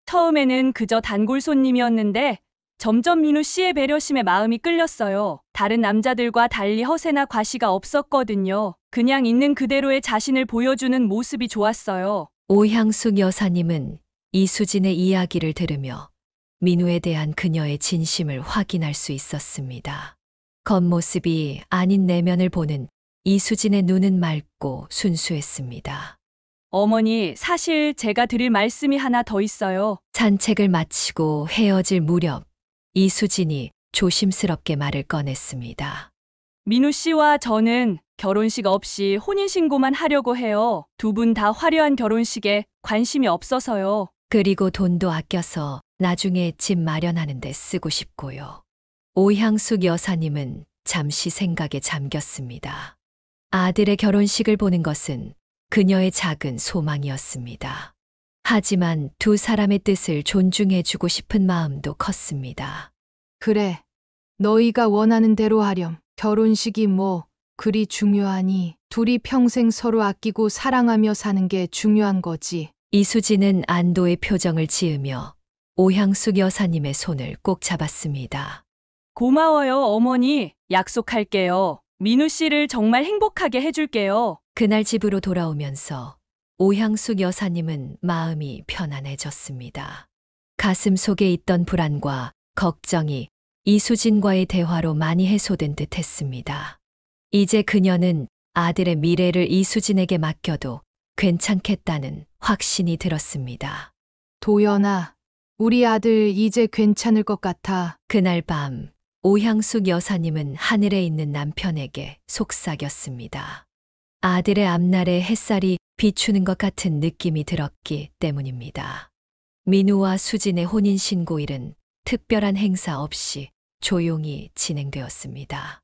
처음에는 그저 단골 손님이었는데 점점 민우 씨의 배려심에 마음이 끌렸어요. 다른 남자들과 달리 허세나 과시가 없었거든요. 그냥 있는 그대로의 자신을 보여주는 모습이 좋았어요. 오향숙 여사님은 이수진의 이야기를 들으며 민우에 대한 그녀의 진심을 확인할 수 있었습니다. 겉모습이 아닌 내면을 보는 이수진의 눈은 맑고 순수했습니다. 어머니, 사실 제가 드릴 말씀이 하나 더 있어요. 산책을 마치고 헤어질 무렵 이수진이 조심스럽게 말을 꺼냈습니다. 민우 씨와 저는 결혼식 없이 혼인신고만 하려고 해요. 두 분 다 화려한 결혼식에 관심이 없어서요. 그리고 돈도 아껴서 나중에 집 마련하는 데 쓰고 싶고요. 오향숙 여사님은 잠시 생각에 잠겼습니다. 아들의 결혼식을 보는 것은 그녀의 작은 소망이었습니다. 하지만 두 사람의 뜻을 존중해주고 싶은 마음도 컸습니다. 그래. 너희가 원하는 대로 하렴. 결혼식이 뭐 그리 중요하니? 둘이 평생 서로 아끼고 사랑하며 사는 게 중요한 거지. 이수진은 안도의 표정을 지으며 오향숙 여사님의 손을 꼭 잡았습니다. 고마워요, 어머니. 약속할게요. 민우 씨를 정말 행복하게 해줄게요. 그날 집으로 돌아오면서 오향숙 여사님은 마음이 편안해졌습니다. 가슴 속에 있던 불안과 걱정이 이수진과의 대화로 많이 해소된 듯 했습니다. 이제 그녀는 아들의 미래를 이수진에게 맡겨도 괜찮겠다는 확신이 들었습니다. 도연아, 우리 아들 이제 괜찮을 것 같아. 그날 밤 오향숙 여사님은 하늘에 있는 남편에게 속삭였습니다. 아들의 앞날에 햇살이 비추는 것 같은 느낌이 들었기 때문입니다. 민우와 수진의 혼인신고일은 특별한 행사 없이 조용히 진행되었습니다.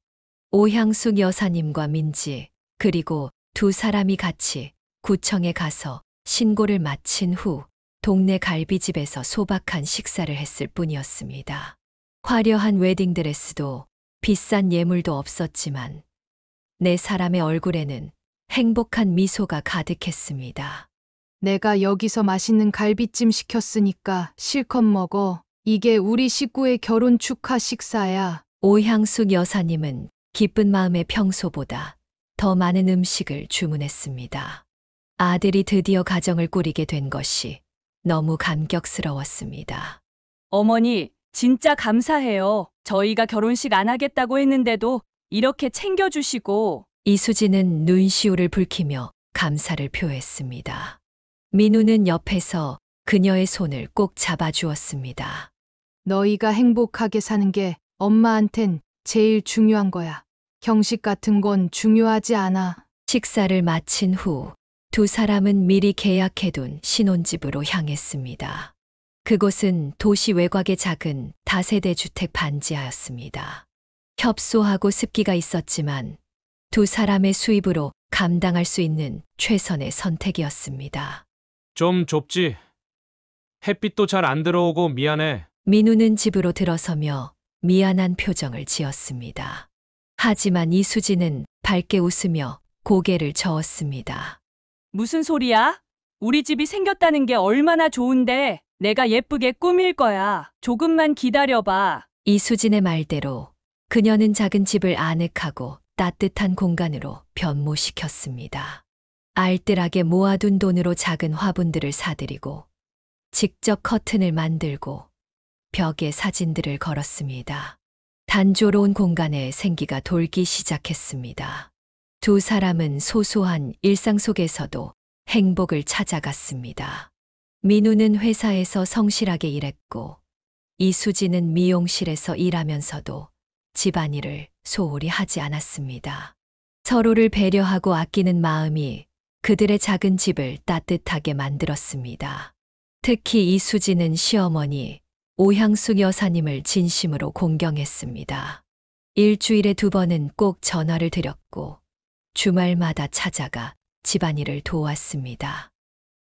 오향숙 여사님과 민지 그리고 두 사람이 같이 구청에 가서 신고를 마친 후 동네 갈비집에서 소박한 식사를 했을 뿐이었습니다. 화려한 웨딩드레스도 비싼 예물도 없었지만 네 사람의 얼굴에는 행복한 미소가 가득했습니다. 내가 여기서 맛있는 갈비찜 시켰으니까 실컷 먹어. 이게 우리 식구의 결혼 축하 식사야. 오향숙 여사님은 기쁜 마음에 평소보다 더 많은 음식을 주문했습니다. 아들이 드디어 가정을 꾸리게 된 것이 너무 감격스러웠습니다. 어머니, 진짜 감사해요. 저희가 결혼식 안 하겠다고 했는데도 이렇게 챙겨주시고. 이수진은 눈시울을 붉히며 감사를 표했습니다. 민우는 옆에서 그녀의 손을 꼭 잡아주었습니다. 너희가 행복하게 사는 게 엄마한텐 제일 중요한 거야. 형식 같은 건 중요하지 않아. 식사를 마친 후 두 사람은 미리 계약해둔 신혼집으로 향했습니다. 그곳은 도시 외곽의 작은 다세대 주택 반지하였습니다. 협소하고 습기가 있었지만 두 사람의 수입으로 감당할 수 있는 최선의 선택이었습니다. 좀 좁지? 햇빛도 잘 안 들어오고 미안해. 민우는 집으로 들어서며 미안한 표정을 지었습니다. 하지만 이수진은 밝게 웃으며 고개를 저었습니다. 무슨 소리야? 우리 집이 생겼다는 게 얼마나 좋은데 내가 예쁘게 꾸밀 거야. 조금만 기다려봐. 이수진의 말대로 그녀는 작은 집을 아늑하고 따뜻한 공간으로 변모시켰습니다. 알뜰하게 모아둔 돈으로 작은 화분들을 사들이고 직접 커튼을 만들고 벽에 사진들을 걸었습니다. 단조로운 공간에 생기가 돌기 시작했습니다. 두 사람은 소소한 일상 속에서도 행복을 찾아갔습니다. 민우는 회사에서 성실하게 일했고 이수진은 미용실에서 일하면서도 집안일을 소홀히 하지 않았습니다. 서로를 배려하고 아끼는 마음이 그들의 작은 집을 따뜻하게 만들었습니다. 특히 이수진은 시어머니 오향숙 여사님을 진심으로 공경했습니다. 일주일에 2번은 꼭 전화를 드렸고 주말마다 찾아가 집안일을 도왔습니다.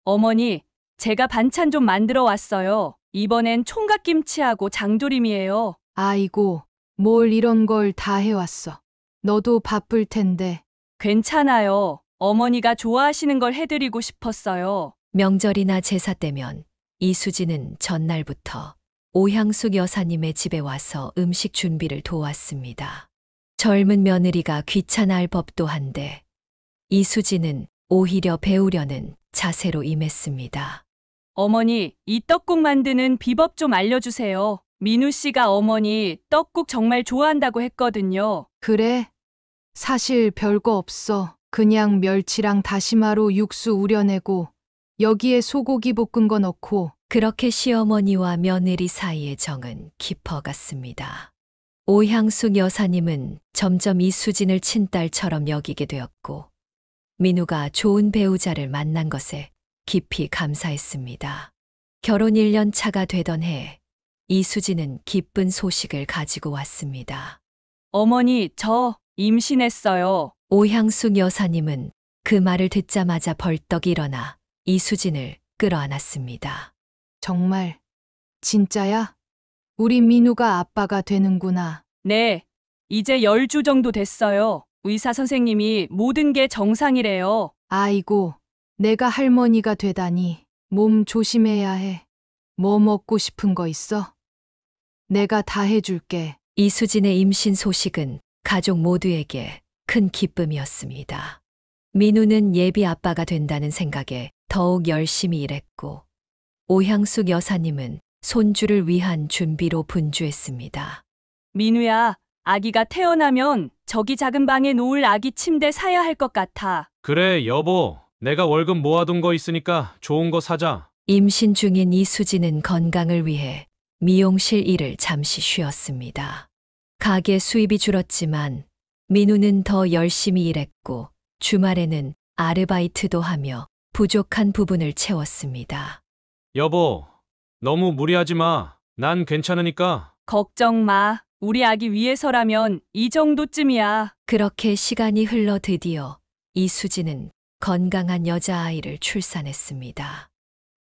어머니, 제가 반찬 좀 만들어 왔어요. 이번엔 총각김치하고 장조림이에요. 아이고, 뭘 이런 걸 다 해왔어. 너도 바쁠 텐데. 괜찮아요. 어머니가 좋아하시는 걸 해드리고 싶었어요. 명절이나 제사 때면 이수진은 전날부터 오향숙 여사님의 집에 와서 음식 준비를 도왔습니다. 젊은 며느리가 귀찮아할 법도 한데 이수진은 오히려 배우려는 자세로 임했습니다. 어머니, 이 떡국 만드는 비법 좀 알려주세요. 민우 씨가 어머니 떡국 정말 좋아한다고 했거든요. 그래? 사실 별거 없어. 그냥 멸치랑 다시마로 육수 우려내고 여기에 소고기 볶은 거 넣고. 그렇게 시어머니와 며느리 사이의 정은 깊어갔습니다. 오향숙 여사님은 점점 이수진을 친딸처럼 여기게 되었고 민우가 좋은 배우자를 만난 것에 깊이 감사했습니다. 결혼 1년 차가 되던 해 이수진은 기쁜 소식을 가지고 왔습니다. 어머니, 저 임신했어요. 오향숙 여사님은 그 말을 듣자마자 벌떡 일어나 이수진을 끌어안았습니다. 정말? 진짜야? 우리 민우가 아빠가 되는구나. 네, 이제 10주 정도 됐어요. 의사 선생님이 모든 게 정상이래요. 아이고, 내가 할머니가 되다니. 몸 조심해야 해. 뭐 먹고 싶은 거 있어? 내가 다 해줄게. 이수진의 임신 소식은 가족 모두에게 큰 기쁨이었습니다. 민우는 예비 아빠가 된다는 생각에 더욱 열심히 일했고 오향숙 여사님은 손주를 위한 준비로 분주했습니다. 민우야, 아기가 태어나면 저기 작은 방에 놓을 아기 침대 사야 할 것 같아. 그래, 여보. 내가 월급 모아둔 거 있으니까 좋은 거 사자. 임신 중인 이수진은 건강을 위해 미용실 일을 잠시 쉬었습니다. 가게 수입이 줄었지만 민우는 더 열심히 일했고 주말에는 아르바이트도 하며 부족한 부분을 채웠습니다. 여보, 너무 무리하지 마. 난 괜찮으니까. 걱정 마. 우리 아기 위해서라면 이 정도쯤이야. 그렇게 시간이 흘러 드디어 이수진은 건강한 여자아이를 출산했습니다.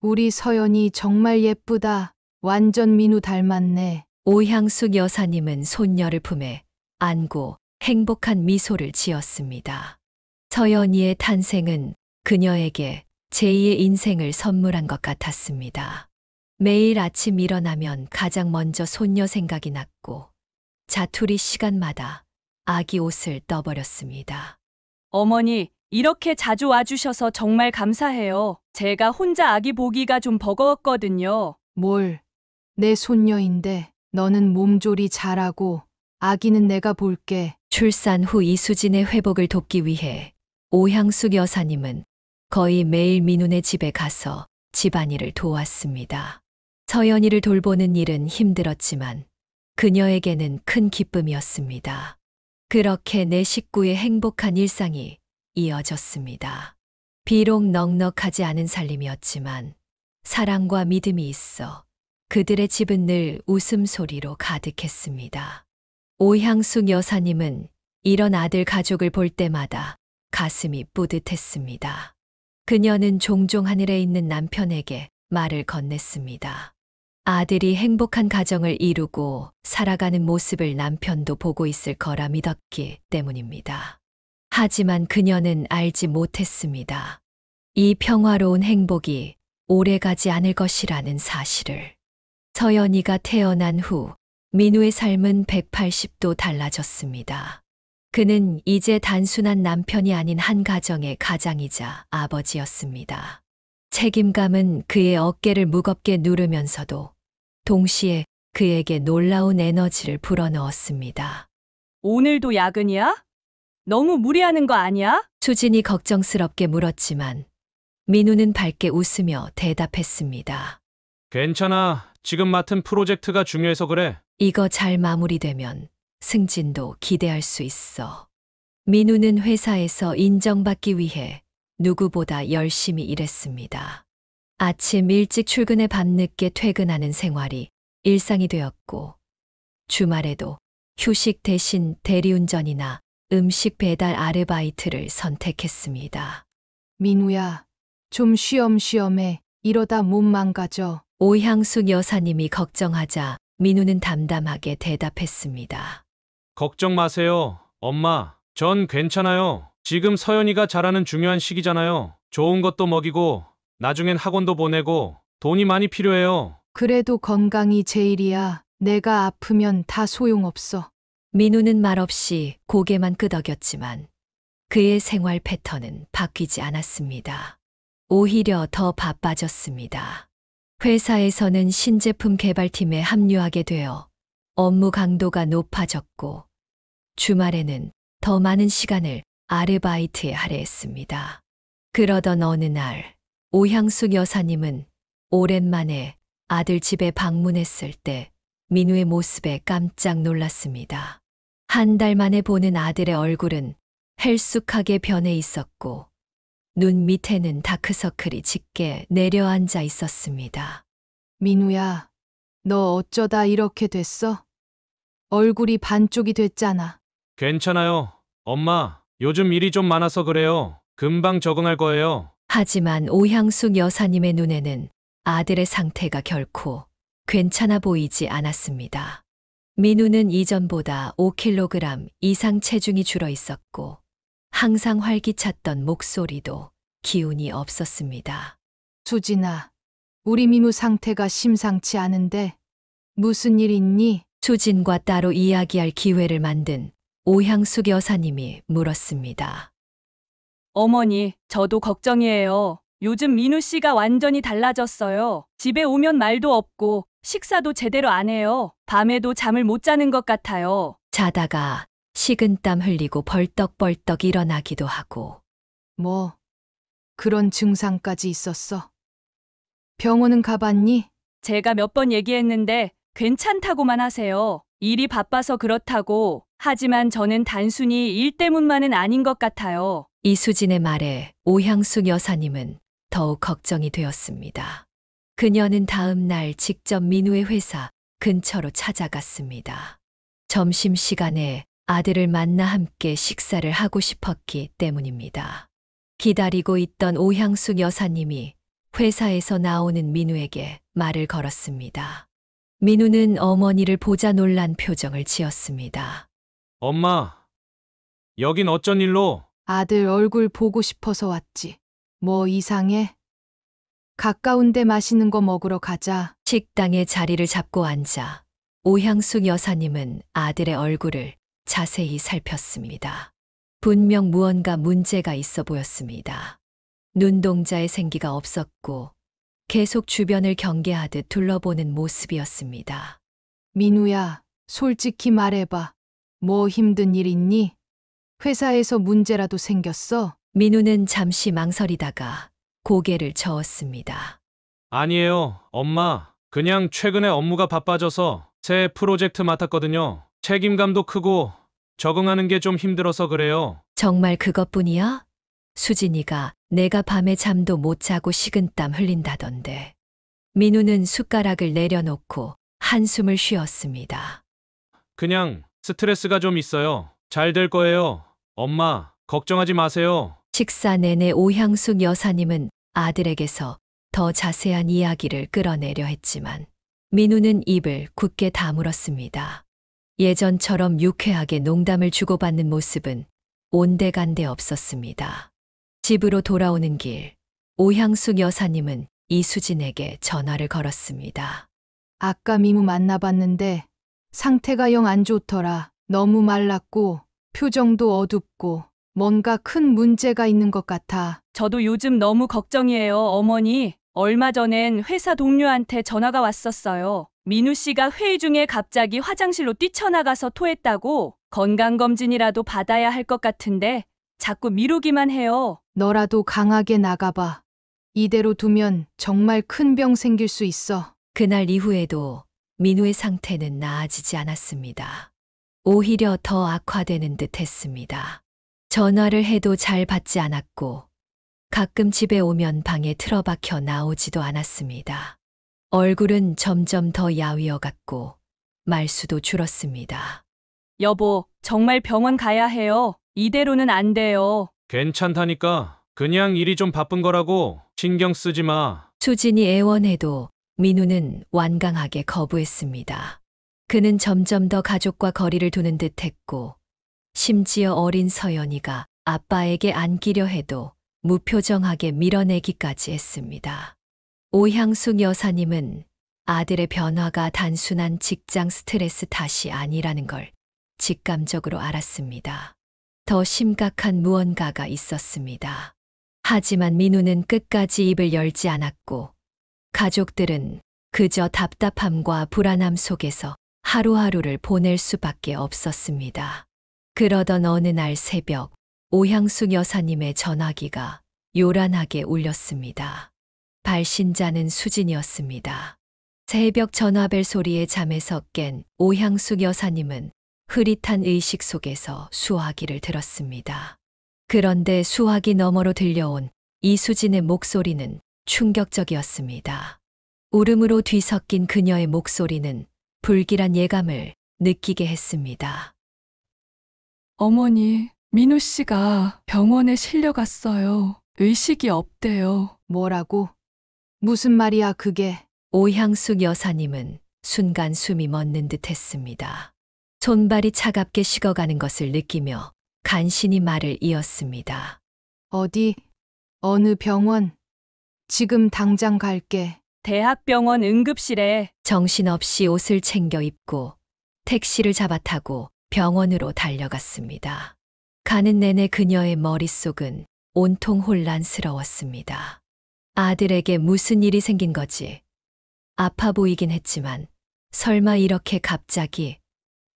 우리 서연이 정말 예쁘다. 완전 민우 닮았네. 오향숙 여사님은 손녀를 품에 안고 행복한 미소를 지었습니다. 서연이의 탄생은 그녀에게 제2의 인생을 선물한 것 같았습니다. 매일 아침 일어나면 가장 먼저 손녀 생각이 났고 자투리 시간마다 아기 옷을 떠버렸습니다. 어머니, 이렇게 자주 와주셔서 정말 감사해요. 제가 혼자 아기 보기가 좀 버거웠거든요. 뭘, 내 손녀인데 너는 몸조리 잘하고 아기는 내가 볼게. 출산 후 이수진의 회복을 돕기 위해 오향숙 여사님은 거의 매일 민훈의 집에 가서 집안일을 도왔습니다. 서연이를 돌보는 일은 힘들었지만 그녀에게는 큰 기쁨이었습니다. 그렇게 내 식구의 행복한 일상이 이어졌습니다. 비록 넉넉하지 않은 살림이었지만 사랑과 믿음이 있어 그들의 집은 늘 웃음소리로 가득했습니다. 오향숙 여사님은 이런 아들 가족을 볼 때마다 가슴이 뿌듯했습니다. 그녀는 종종 하늘에 있는 남편에게 말을 건넸습니다. 아들이 행복한 가정을 이루고 살아가는 모습을 남편도 보고 있을 거라 믿었기 때문입니다. 하지만 그녀는 알지 못했습니다. 이 평화로운 행복이 오래가지 않을 것이라는 사실을. 서연이가 태어난 후 민우의 삶은 180도 달라졌습니다. 그는 이제 단순한 남편이 아닌 한 가정의 가장이자 아버지였습니다. 책임감은 그의 어깨를 무겁게 누르면서도 동시에 그에게 놀라운 에너지를 불어넣었습니다. 오늘도 야근이야? 너무 무리하는 거 아니야? 수진이 걱정스럽게 물었지만 민우는 밝게 웃으며 대답했습니다. 괜찮아. 지금 맡은 프로젝트가 중요해서 그래. 이거 잘 마무리되면 승진도 기대할 수 있어. 민우는 회사에서 인정받기 위해 누구보다 열심히 일했습니다. 아침 일찍 출근해 밤늦게 퇴근하는 생활이 일상이 되었고 주말에도 휴식 대신 대리운전이나 음식 배달 아르바이트를 선택했습니다. 민우야, 좀 쉬엄쉬엄해. 이러다 몸 망가져. 오향숙 여사님이 걱정하자 민우는 담담하게 대답했습니다. 걱정 마세요. 엄마, 전 괜찮아요. 지금 서연이가 자라는 중요한 시기잖아요. 좋은 것도 먹이고 나중엔 학원도 보내고 돈이 많이 필요해요. 그래도 건강이 제일이야. 내가 아프면 다 소용없어. 민우는 말없이 고개만 끄덕였지만 그의 생활 패턴은 바뀌지 않았습니다. 오히려 더 바빠졌습니다. 회사에서는 신제품 개발팀에 합류하게 되어 업무 강도가 높아졌고 주말에는 더 많은 시간을 아르바이트에 할애했습니다. 그러던 어느 날 오향숙 여사님은 오랜만에 아들 집에 방문했을 때 민우의 모습에 깜짝 놀랐습니다. 한 달 만에 보는 아들의 얼굴은 헬쑥하게 변해 있었고 눈 밑에는 다크서클이 짙게 내려앉아 있었습니다. 민우야, 너 어쩌다 이렇게 됐어? 얼굴이 반쪽이 됐잖아. 괜찮아요. 엄마, 요즘 일이 좀 많아서 그래요. 금방 적응할 거예요. 하지만 오향숙 여사님의 눈에는 아들의 상태가 결코 괜찮아 보이지 않았습니다. 민우는 이전보다 5kg 이상 체중이 줄어 있었고 항상 활기찼던 목소리도 기운이 없었습니다. 수진아, 우리 민우 상태가 심상치 않은데 무슨 일 있니? 수진과 따로 이야기할 기회를 만든 오향숙 여사님이 물었습니다. 어머니, 저도 걱정이에요. 요즘 민우 씨가 완전히 달라졌어요. 집에 오면 말도 없고 식사도 제대로 안 해요. 밤에도 잠을 못 자는 것 같아요. 자다가 식은땀 흘리고 벌떡벌떡 일어나기도 하고. 뭐, 그런 증상까지 있었어? 병원은 가봤니? 제가 몇 번 얘기했는데 괜찮다고만 하세요. 일이 바빠서 그렇다고. 하지만 저는 단순히 일 때문만은 아닌 것 같아요. 이수진의 말에 오향숙 여사님은 더욱 걱정이 되었습니다. 그녀는 다음 날 직접 민우의 회사 근처로 찾아갔습니다. 점심시간에 아들을 만나 함께 식사를 하고 싶었기 때문입니다. 기다리고 있던 오향숙 여사님이 회사에서 나오는 민우에게 말을 걸었습니다. 민우는 어머니를 보자 놀란 표정을 지었습니다. 엄마, 여긴 어쩐 일로? 아들 얼굴 보고 싶어서 왔지. 뭐 이상해? 가까운데 맛있는 거 먹으러 가자. 식당에 자리를 잡고 앉아 오향숙 여사님은 아들의 얼굴을 자세히 살폈습니다. 분명 무언가 문제가 있어 보였습니다. 눈동자에 생기가 없었고 계속 주변을 경계하듯 둘러보는 모습이었습니다. 민우야, 솔직히 말해봐. 뭐 힘든 일 있니? 회사에서 문제라도 생겼어? 민우는 잠시 망설이다가 고개를 저었습니다. 아니에요, 엄마. 그냥 최근에 업무가 바빠져서 새 프로젝트 맡았거든요. 책임감도 크고 적응하는 게 좀 힘들어서 그래요. 정말 그것뿐이야? 수진이가 내가 밤에 잠도 못 자고 식은땀 흘린다던데. 민우는 숟가락을 내려놓고 한숨을 쉬었습니다. 그냥 스트레스가 좀 있어요. 잘 될 거예요. 엄마, 걱정하지 마세요. 식사 내내 오향숙 여사님은 아들에게서 더 자세한 이야기를 끌어내려 했지만 민우는 입을 굳게 다물었습니다. 예전처럼 유쾌하게 농담을 주고받는 모습은 온데간데 없었습니다. 집으로 돌아오는 길, 오향숙 여사님은 이수진에게 전화를 걸었습니다. 아까 미무 만나봤는데 상태가 영 안 좋더라. 너무 말랐고 표정도 어둡고 뭔가 큰 문제가 있는 것 같아. 저도 요즘 너무 걱정이에요, 어머니. 얼마 전엔 회사 동료한테 전화가 왔었어요. 민우 씨가 회의 중에 갑자기 화장실로 뛰쳐나가서 토했다고. 건강검진이라도 받아야 할 것 같은데 자꾸 미루기만 해요. 너라도 강하게 나가봐. 이대로 두면 정말 큰 병 생길 수 있어. 그날 이후에도 민우의 상태는 나아지지 않았습니다. 오히려 더 악화되는 듯 했습니다. 전화를 해도 잘 받지 않았고 가끔 집에 오면 방에 틀어박혀 나오지도 않았습니다. 얼굴은 점점 더 야위어갔고 말수도 줄었습니다. 여보, 정말 병원 가야 해요. 이대로는 안 돼요. 괜찮다니까. 그냥 일이 좀 바쁜 거라고 신경 쓰지 마. 수진이 애원해도 민우는 완강하게 거부했습니다. 그는 점점 더 가족과 거리를 두는 듯 했고 심지어 어린 서연이가 아빠에게 안기려 해도 무표정하게 밀어내기까지 했습니다. 오향숙 여사님은 아들의 변화가 단순한 직장 스트레스 탓이 아니라는 걸 직감적으로 알았습니다. 더 심각한 무언가가 있었습니다. 하지만 민우는 끝까지 입을 열지 않았고 가족들은 그저 답답함과 불안함 속에서 하루하루를 보낼 수밖에 없었습니다. 그러던 어느 날 새벽 오향숙 여사님의 전화기가 요란하게 울렸습니다. 발신자는 수진이었습니다. 새벽 전화벨 소리에 잠에서 깬 오향숙 여사님은 흐릿한 의식 속에서 수화기를 들었습니다. 그런데 수화기 너머로 들려온 이수진의 목소리는 충격적이었습니다. 울음으로 뒤섞인 그녀의 목소리는 불길한 예감을 느끼게 했습니다. 어머니, 민우 씨가 병원에 실려갔어요. 의식이 없대요. 뭐라고? 무슨 말이야 그게? 오향숙 여사님은 순간 숨이 멎는 듯 했습니다. 손발이 차갑게 식어가는 것을 느끼며 간신히 말을 이었습니다. 어디? 어느 병원? 지금 당장 갈게. 대학병원 응급실에. 정신없이 옷을 챙겨 입고 택시를 잡아타고 병원으로 달려갔습니다. 가는 내내 그녀의 머릿속은 온통 혼란스러웠습니다. 아들에게 무슨 일이 생긴 거지? 아파 보이긴 했지만 설마 이렇게 갑자기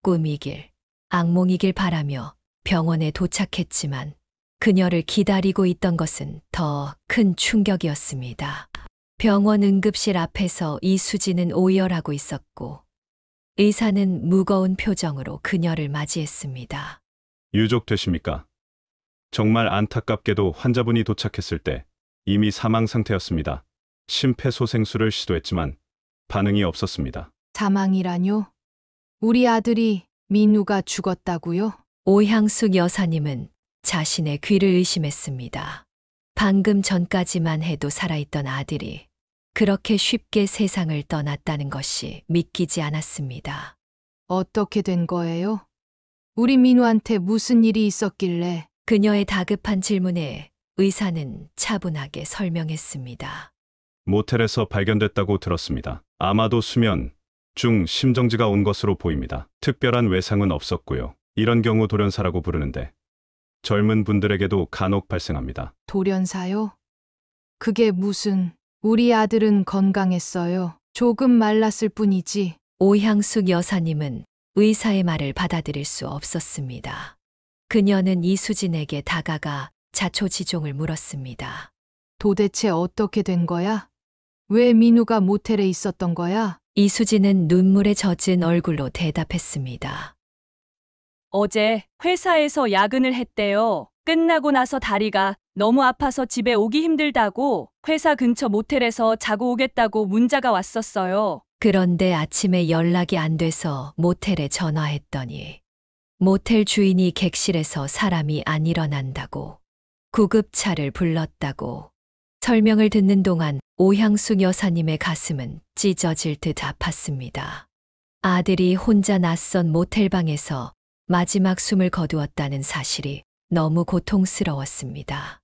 꿈이길, 악몽이길 바라며 병원에 도착했지만 그녀를 기다리고 있던 것은 더 큰 충격이었습니다. 병원 응급실 앞에서 이수진은 오열하고 있었고 의사는 무거운 표정으로 그녀를 맞이했습니다. 유족 되십니까? 정말 안타깝게도 환자분이 도착했을 때 이미 사망 상태였습니다. 심폐소생술을 시도했지만 반응이 없었습니다. 사망이라뇨? 우리 아들이 민우가 죽었다고요? 오향숙 여사님은 자신의 귀를 의심했습니다. 방금 전까지만 해도 살아있던 아들이 그렇게 쉽게 세상을 떠났다는 것이 믿기지 않았습니다. 어떻게 된 거예요? 우리 민우한테 무슨 일이 있었길래? 그녀의 다급한 질문에 의사는 차분하게 설명했습니다. 모텔에서 발견됐다고 들었습니다. 아마도 수면 중 심정지가 온 것으로 보입니다. 특별한 외상은 없었고요. 이런 경우 돌연사라고 부르는데 젊은 분들에게도 간혹 발생합니다. 돌연사요? 그게 무슨, 우리 아들은 건강했어요. 조금 말랐을 뿐이지. 오향숙 여사님은 의사의 말을 받아들일 수 없었습니다. 그녀는 이수진에게 다가가 자초지종을 물었습니다. 도대체 어떻게 된 거야? 왜 민우가 모텔에 있었던 거야? 이수진은 눈물에 젖은 얼굴로 대답했습니다. 어제 회사에서 야근을 했대요. 끝나고 나서 다리가 너무 아파서 집에 오기 힘들다고 회사 근처 모텔에서 자고 오겠다고 문자가 왔었어요. 그런데 아침에 연락이 안 돼서 모텔에 전화했더니 모텔 주인이 객실에서 사람이 안 일어난다고 구급차를 불렀다고 설명을 듣는 동안 오향숙 여사님의 가슴은 찢어질 듯 아팠습니다. 아들이 혼자 낯선 모텔방에서 마지막 숨을 거두었다는 사실이 너무 고통스러웠습니다.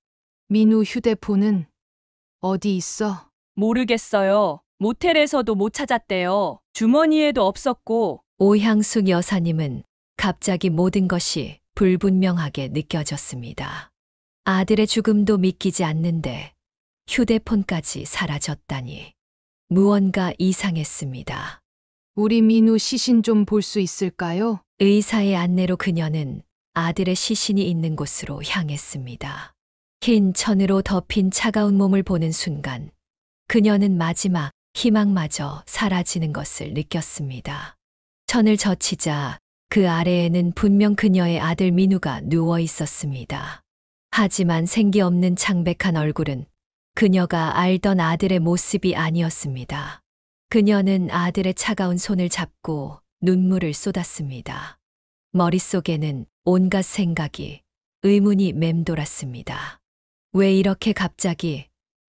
민우 휴대폰은 어디 있어? 모르겠어요. 모텔에서도 못 찾았대요. 주머니에도 없었고. 오향숙 여사님은 갑자기 모든 것이 불분명하게 느껴졌습니다. 아들의 죽음도 믿기지 않는데 휴대폰까지 사라졌다니 무언가 이상했습니다. 우리 민우 시신 좀 볼 수 있을까요? 의사의 안내로 그녀는 아들의 시신이 있는 곳으로 향했습니다. 흰 천으로 덮인 차가운 몸을 보는 순간 그녀는 마지막 희망마저 사라지는 것을 느꼈습니다. 천을 젖히자 그 아래에는 분명 그녀의 아들 민우가 누워 있었습니다. 하지만 생기 없는 창백한 얼굴은 그녀가 알던 아들의 모습이 아니었습니다. 그녀는 아들의 차가운 손을 잡고 눈물을 쏟았습니다. 머릿속에는 온갖 생각이, 의문이 맴돌았습니다. 왜 이렇게 갑자기?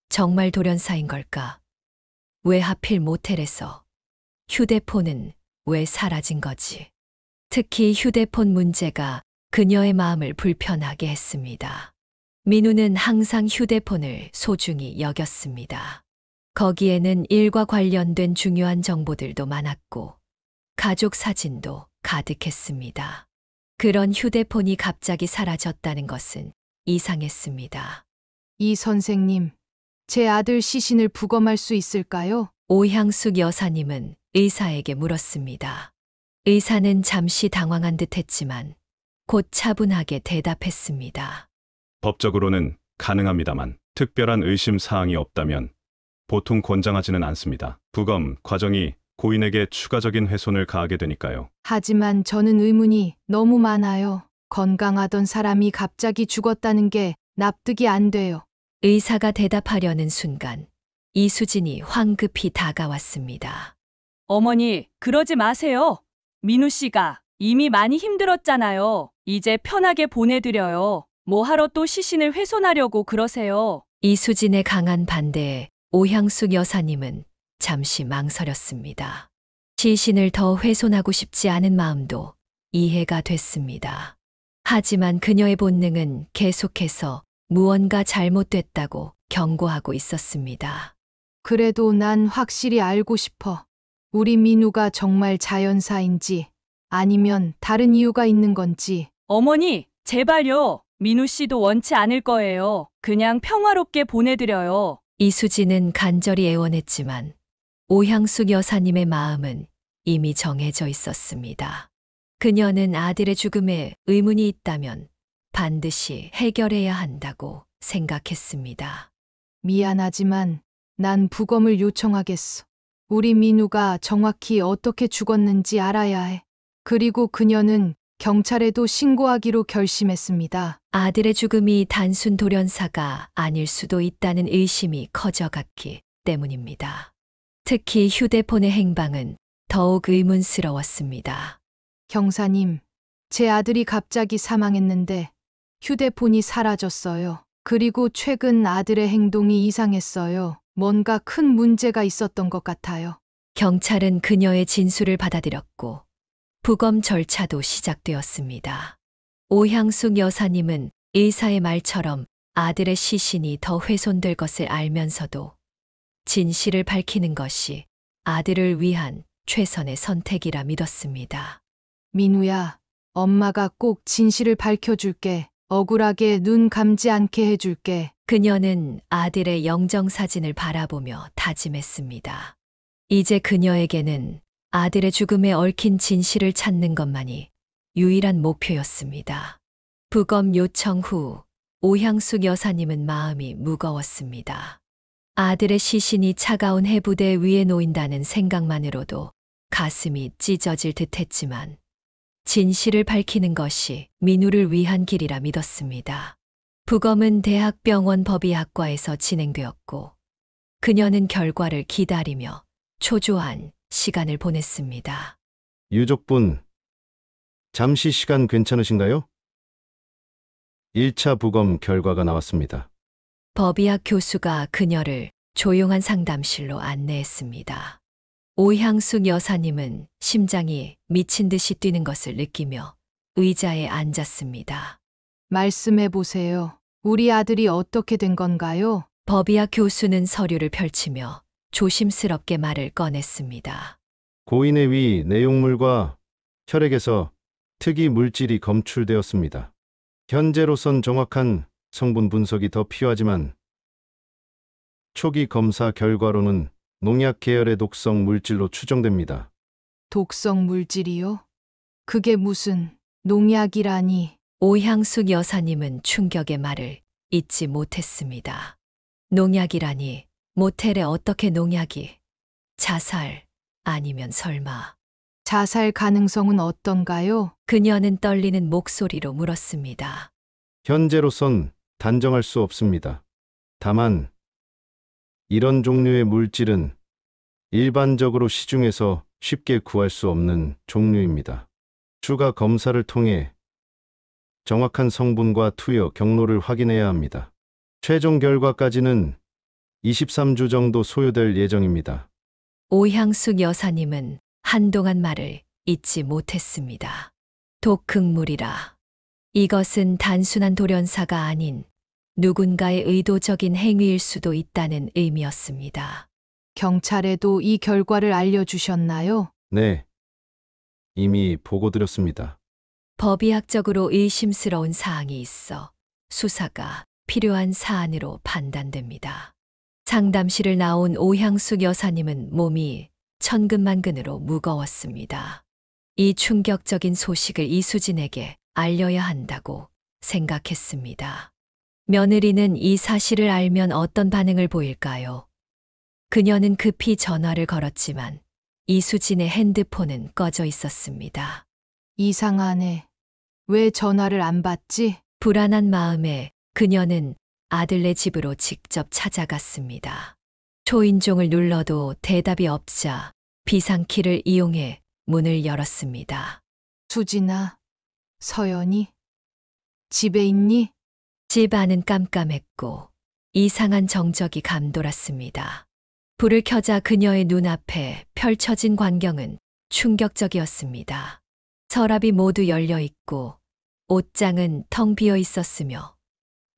정말 돌연사인 걸까? 왜 하필 모텔에서? 휴대폰은 왜 사라진 거지? 특히 휴대폰 문제가 그녀의 마음을 불편하게 했습니다. 민우는 항상 휴대폰을 소중히 여겼습니다. 거기에는 일과 관련된 중요한 정보들도 많았고 가족 사진도 가득했습니다. 그런 휴대폰이 갑자기 사라졌다는 것은 이상했습니다. 이 선생님, 제 아들 시신을 부검할 수 있을까요? 오향숙 여사님은 의사에게 물었습니다. 의사는 잠시 당황한 듯 했지만 곧 차분하게 대답했습니다. 법적으로는 가능합니다만 특별한 의심 사항이 없다면 보통 권장하지는 않습니다. 부검 과정이 고인에게 추가적인 훼손을 가하게 되니까요. 하지만 저는 의문이 너무 많아요. 건강하던 사람이 갑자기 죽었다는 게 납득이 안 돼요. 의사가 대답하려는 순간 이수진이 황급히 다가왔습니다. 어머니, 그러지 마세요. 민우 씨가 이미 많이 힘들었잖아요. 이제 편하게 보내드려요. 뭐 하러 또 시신을 훼손하려고 그러세요. 이수진의 강한 반대에 오향숙 여사님은 잠시 망설였습니다. 시신을 더 훼손하고 싶지 않은 마음도 이해가 됐습니다. 하지만 그녀의 본능은 계속해서 무언가 잘못됐다고 경고하고 있었습니다. 그래도 난 확실히 알고 싶어. 우리 민우가 정말 자연사인지 아니면 다른 이유가 있는 건지. 어머니, 제발요. 민우 씨도 원치 않을 거예요. 그냥 평화롭게 보내드려요. 이수진은 간절히 애원했지만 오향숙 여사님의 마음은 이미 정해져 있었습니다. 그녀는 아들의 죽음에 의문이 있다면 반드시 해결해야 한다고 생각했습니다. 미안하지만 난 부검을 요청하겠어. 우리 민우가 정확히 어떻게 죽었는지 알아야 해. 그리고 그녀는 경찰에도 신고하기로 결심했습니다. 아들의 죽음이 단순 돌연사가 아닐 수도 있다는 의심이 커져갔기 때문입니다. 특히 휴대폰의 행방은 더욱 의문스러웠습니다. 형사님, 제 아들이 갑자기 사망했는데 휴대폰이 사라졌어요. 그리고 최근 아들의 행동이 이상했어요. 뭔가 큰 문제가 있었던 것 같아요. 경찰은 그녀의 진술을 받아들였고 부검 절차도 시작되었습니다. 오향숙 여사님은 의사의 말처럼 아들의 시신이 더 훼손될 것을 알면서도 진실을 밝히는 것이 아들을 위한 최선의 선택이라 믿었습니다. 민우야, 엄마가 꼭 진실을 밝혀줄게. 억울하게 눈 감지 않게 해줄게. 그녀는 아들의 영정사진을 바라보며 다짐했습니다. 이제 그녀에게는 아들의 죽음에 얽힌 진실을 찾는 것만이 유일한 목표였습니다. 부검 요청 후 오향숙 여사님은 마음이 무거웠습니다. 아들의 시신이 차가운 해부대 위에 놓인다는 생각만으로도 가슴이 찢어질 듯 했지만 진실을 밝히는 것이 민우를 위한 길이라 믿었습니다. 부검은 대학병원 법의학과에서 진행되었고 그녀는 결과를 기다리며 초조한 시간을 보냈습니다. 유족분, 잠시 시간 괜찮으신가요? 1차 부검 결과가 나왔습니다. 법의학 교수가 그녀를 조용한 상담실로 안내했습니다. 오향숙 여사님은 심장이 미친 듯이 뛰는 것을 느끼며 의자에 앉았습니다. 말씀해 보세요. 우리 아들이 어떻게 된 건가요? 법의학 교수는 서류를 펼치며 조심스럽게 말을 꺼냈습니다. 고인의 위 내용물과 혈액에서 특이 물질이 검출되었습니다. 현재로선 정확한 성분 분석이 더 필요하지만 초기 검사 결과로는 농약 계열의 독성 물질로 추정됩니다. 독성 물질이요? 그게 무슨 농약이라니. 오향숙 여사님은 충격의 말을 잊지 못했습니다. 농약이라니, 모텔에 어떻게 농약이? 자살 아니면 설마. 자살 가능성은 어떤가요? 그녀는 떨리는 목소리로 물었습니다. 현재로선 단정할 수 없습니다. 다만 이런 종류의 물질은 일반적으로 시중에서 쉽게 구할 수 없는 종류입니다. 추가 검사를 통해 정확한 성분과 투여 경로를 확인해야 합니다. 최종 결과까지는 23주 정도 소요될 예정입니다. 오향숙 여사님은 한동안 말을 잊지 못했습니다. 독극물이라. 이것은 단순한 돌연사가 아닌 누군가의 의도적인 행위일 수도 있다는 의미였습니다. 경찰에도 이 결과를 알려주셨나요? 네, 이미 보고드렸습니다. 법의학적으로 의심스러운 사항이 있어 수사가 필요한 사안으로 판단됩니다. 상담실을 나온 오향숙 여사님은 몸이 천근만근으로 무거웠습니다. 이 충격적인 소식을 이수진에게 알려야 한다고 생각했습니다. 며느리는 이 사실을 알면 어떤 반응을 보일까요? 그녀는 급히 전화를 걸었지만 이수진의 핸드폰은 꺼져 있었습니다. 이상하네. 왜 전화를 안 받지? 불안한 마음에 그녀는 아들네 집으로 직접 찾아갔습니다. 초인종을 눌러도 대답이 없자 비상키를 이용해 문을 열었습니다. 수진아, 서연이? 집에 있니? 집 안은 깜깜했고 이상한 정적이 감돌았습니다. 불을 켜자 그녀의 눈앞에 펼쳐진 광경은 충격적이었습니다. 서랍이 모두 열려 있고 옷장은 텅 비어 있었으며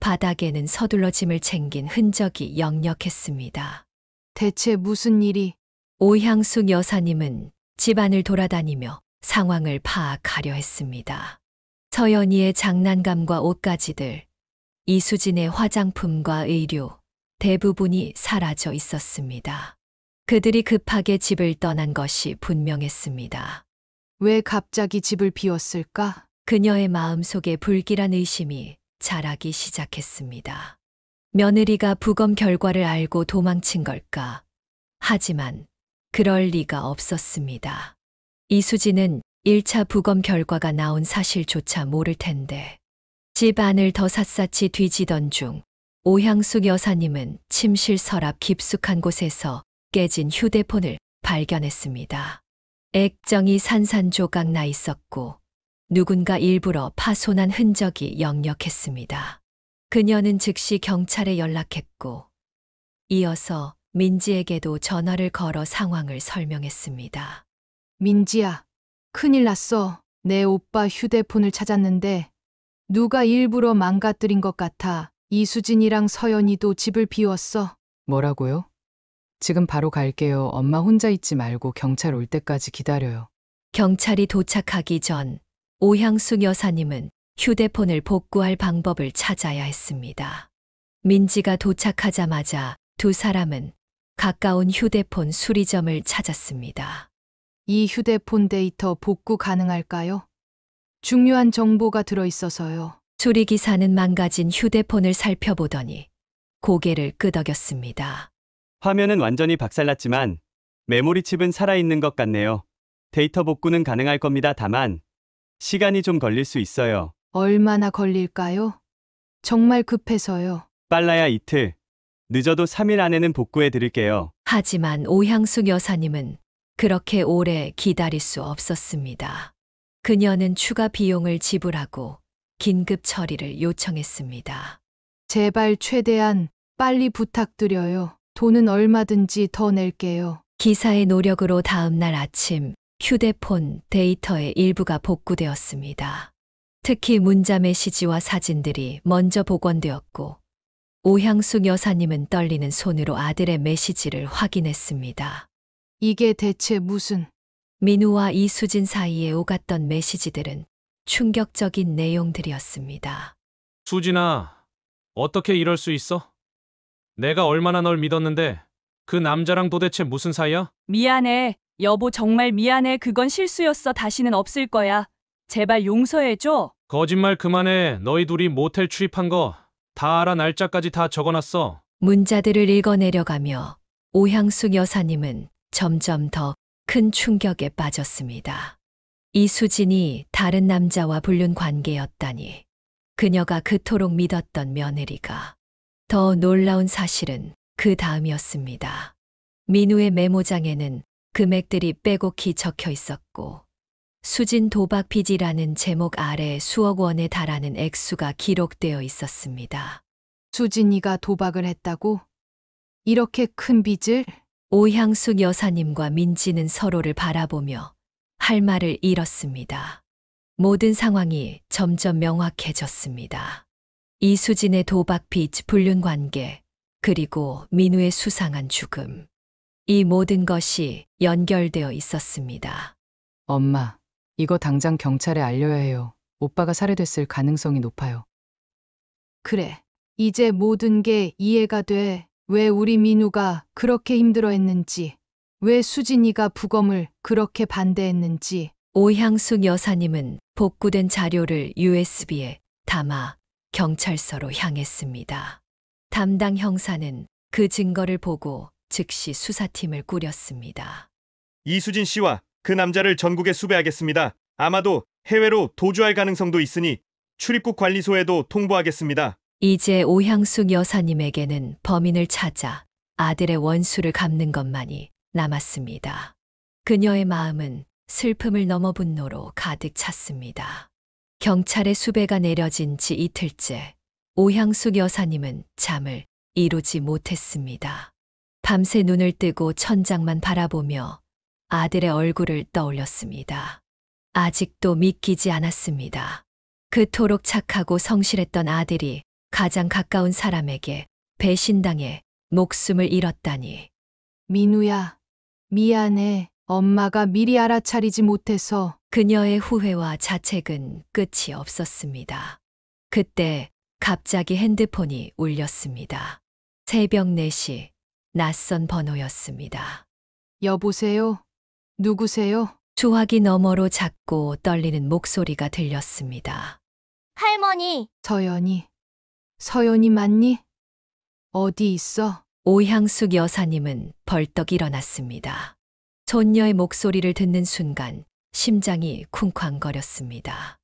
바닥에는 서둘러 짐을 챙긴 흔적이 역력했습니다. 대체 무슨 일이? 오향숙 여사님은 집안을 돌아다니며 상황을 파악하려 했습니다. 서연이의 장난감과 옷가지들, 이수진의 화장품과 의류, 대부분이 사라져 있었습니다. 그들이 급하게 집을 떠난 것이 분명했습니다. 왜 갑자기 집을 비웠을까? 그녀의 마음속에 불길한 의심이 자라기 시작했습니다. 며느리가 부검 결과를 알고 도망친 걸까? 하지만 그럴 리가 없었습니다. 이수진은 1차 부검 결과가 나온 사실조차 모를 텐데. 집 안을 더 샅샅이 뒤지던 중 오향숙 여사님은 침실 서랍 깊숙한 곳에서 깨진 휴대폰을 발견했습니다. 액정이 산산조각 나 있었고 누군가 일부러 파손한 흔적이 역력했습니다. 그녀는 즉시 경찰에 연락했고 이어서 민지에게도 전화를 걸어 상황을 설명했습니다. 민지야, 큰일 났어. 내 오빠 휴대폰을 찾았는데 누가 일부러 망가뜨린 것 같아. 이수진이랑 서연이도 집을 비웠어. 뭐라고요? 지금 바로 갈게요. 엄마 혼자 있지 말고 경찰 올 때까지 기다려요. 경찰이 도착하기 전 오향숙 여사님은 휴대폰을 복구할 방법을 찾아야 했습니다. 민지가 도착하자마자 두 사람은 가까운 휴대폰 수리점을 찾았습니다. 이 휴대폰 데이터 복구 가능할까요? 중요한 정보가 들어있어서요. 수리기사는 망가진 휴대폰을 살펴보더니 고개를 끄덕였습니다. 화면은 완전히 박살났지만 메모리 칩은 살아있는 것 같네요. 데이터 복구는 가능할 겁니다. 다만 시간이 좀 걸릴 수 있어요. 얼마나 걸릴까요? 정말 급해서요. 빨라야 이틀, 늦어도 3일 안에는 복구해 드릴게요. 하지만 오향숙 여사님은 그렇게 오래 기다릴 수 없었습니다. 그녀는 추가 비용을 지불하고 긴급 처리를 요청했습니다. 제발 최대한 빨리 부탁드려요. 돈은 얼마든지 더 낼게요. 기사의 노력으로 다음 날 아침 휴대폰 데이터의 일부가 복구되었습니다. 특히 문자 메시지와 사진들이 먼저 복원되었고 오향숙 여사님은 떨리는 손으로 아들의 메시지를 확인했습니다. 이게 대체 무슨... 민우와 이수진 사이에 오갔던 메시지들은 충격적인 내용들이었습니다. 수진아, 어떻게 이럴 수 있어? 내가 얼마나 널 믿었는데 그 남자랑 도대체 무슨 사이야? 미안해. 여보 정말 미안해. 그건 실수였어. 다시는 없을 거야. 제발 용서해줘. 거짓말 그만해. 너희 둘이 모텔 출입한 거 다 알아. 날짜까지 다 적어놨어. 문자들을 읽어내려가며 오향숙 여사님은 점점 더 큰 충격에 빠졌습니다. 이수진이 다른 남자와 불륜 관계였다니. 그녀가 그토록 믿었던 며느리가. 더 놀라운 사실은 그 다음이었습니다. 민우의 메모장에는 금액들이 빼곡히 적혀 있었고 수진 도박 빚이라는 제목 아래 수억 원에 달하는 액수가 기록되어 있었습니다. 수진이가 도박을 했다고? 이렇게 큰 빚을? 오향숙 여사님과 민지는 서로를 바라보며 할 말을 잃었습니다. 모든 상황이 점점 명확해졌습니다. 이수진의 도박 빚, 불륜 관계, 그리고 민우의 수상한 죽음. 이 모든 것이 연결되어 있었습니다. 엄마, 이거 당장 경찰에 알려야 해요. 오빠가 살해됐을 가능성이 높아요. 그래. 이제 모든 게 이해가 돼. 왜 우리 민우가 그렇게 힘들어했는지, 왜 수진이가 부검을 그렇게 반대했는지. 오향숙 여사님은 복구된 자료를 USB에 담아 경찰서로 향했습니다. 담당 형사는 그 증거를 보고 즉시 수사팀을 꾸렸습니다. 이수진 씨와 그 남자를 전국에 수배하겠습니다. 아마도 해외로 도주할 가능성도 있으니 출입국 관리소에도 통보하겠습니다. 이제 오향숙 여사님에게는 범인을 찾아 아들의 원수를 갚는 것만이 남았습니다. 그녀의 마음은 슬픔을 넘어 분노로 가득 찼습니다. 경찰의 수배가 내려진 지 이틀째, 오향숙 여사님은 잠을 이루지 못했습니다. 밤새 눈을 뜨고 천장만 바라보며 아들의 얼굴을 떠올렸습니다. 아직도 믿기지 않았습니다. 그토록 착하고 성실했던 아들이 가장 가까운 사람에게 배신당해 목숨을 잃었다니. 민우야, 미안해. 엄마가 미리 알아차리지 못해서. 그녀의 후회와 자책은 끝이 없었습니다. 그때 갑자기 핸드폰이 울렸습니다. 새벽 4시, 낯선 번호였습니다. 여보세요? 누구세요? 수화기 너머로 작고 떨리는 목소리가 들렸습니다. 할머니. 서연이 맞니? 어디 있어? 오향숙 여사님은 벌떡 일어났습니다. 손녀의 목소리를 듣는 순간 심장이 쿵쾅거렸습니다.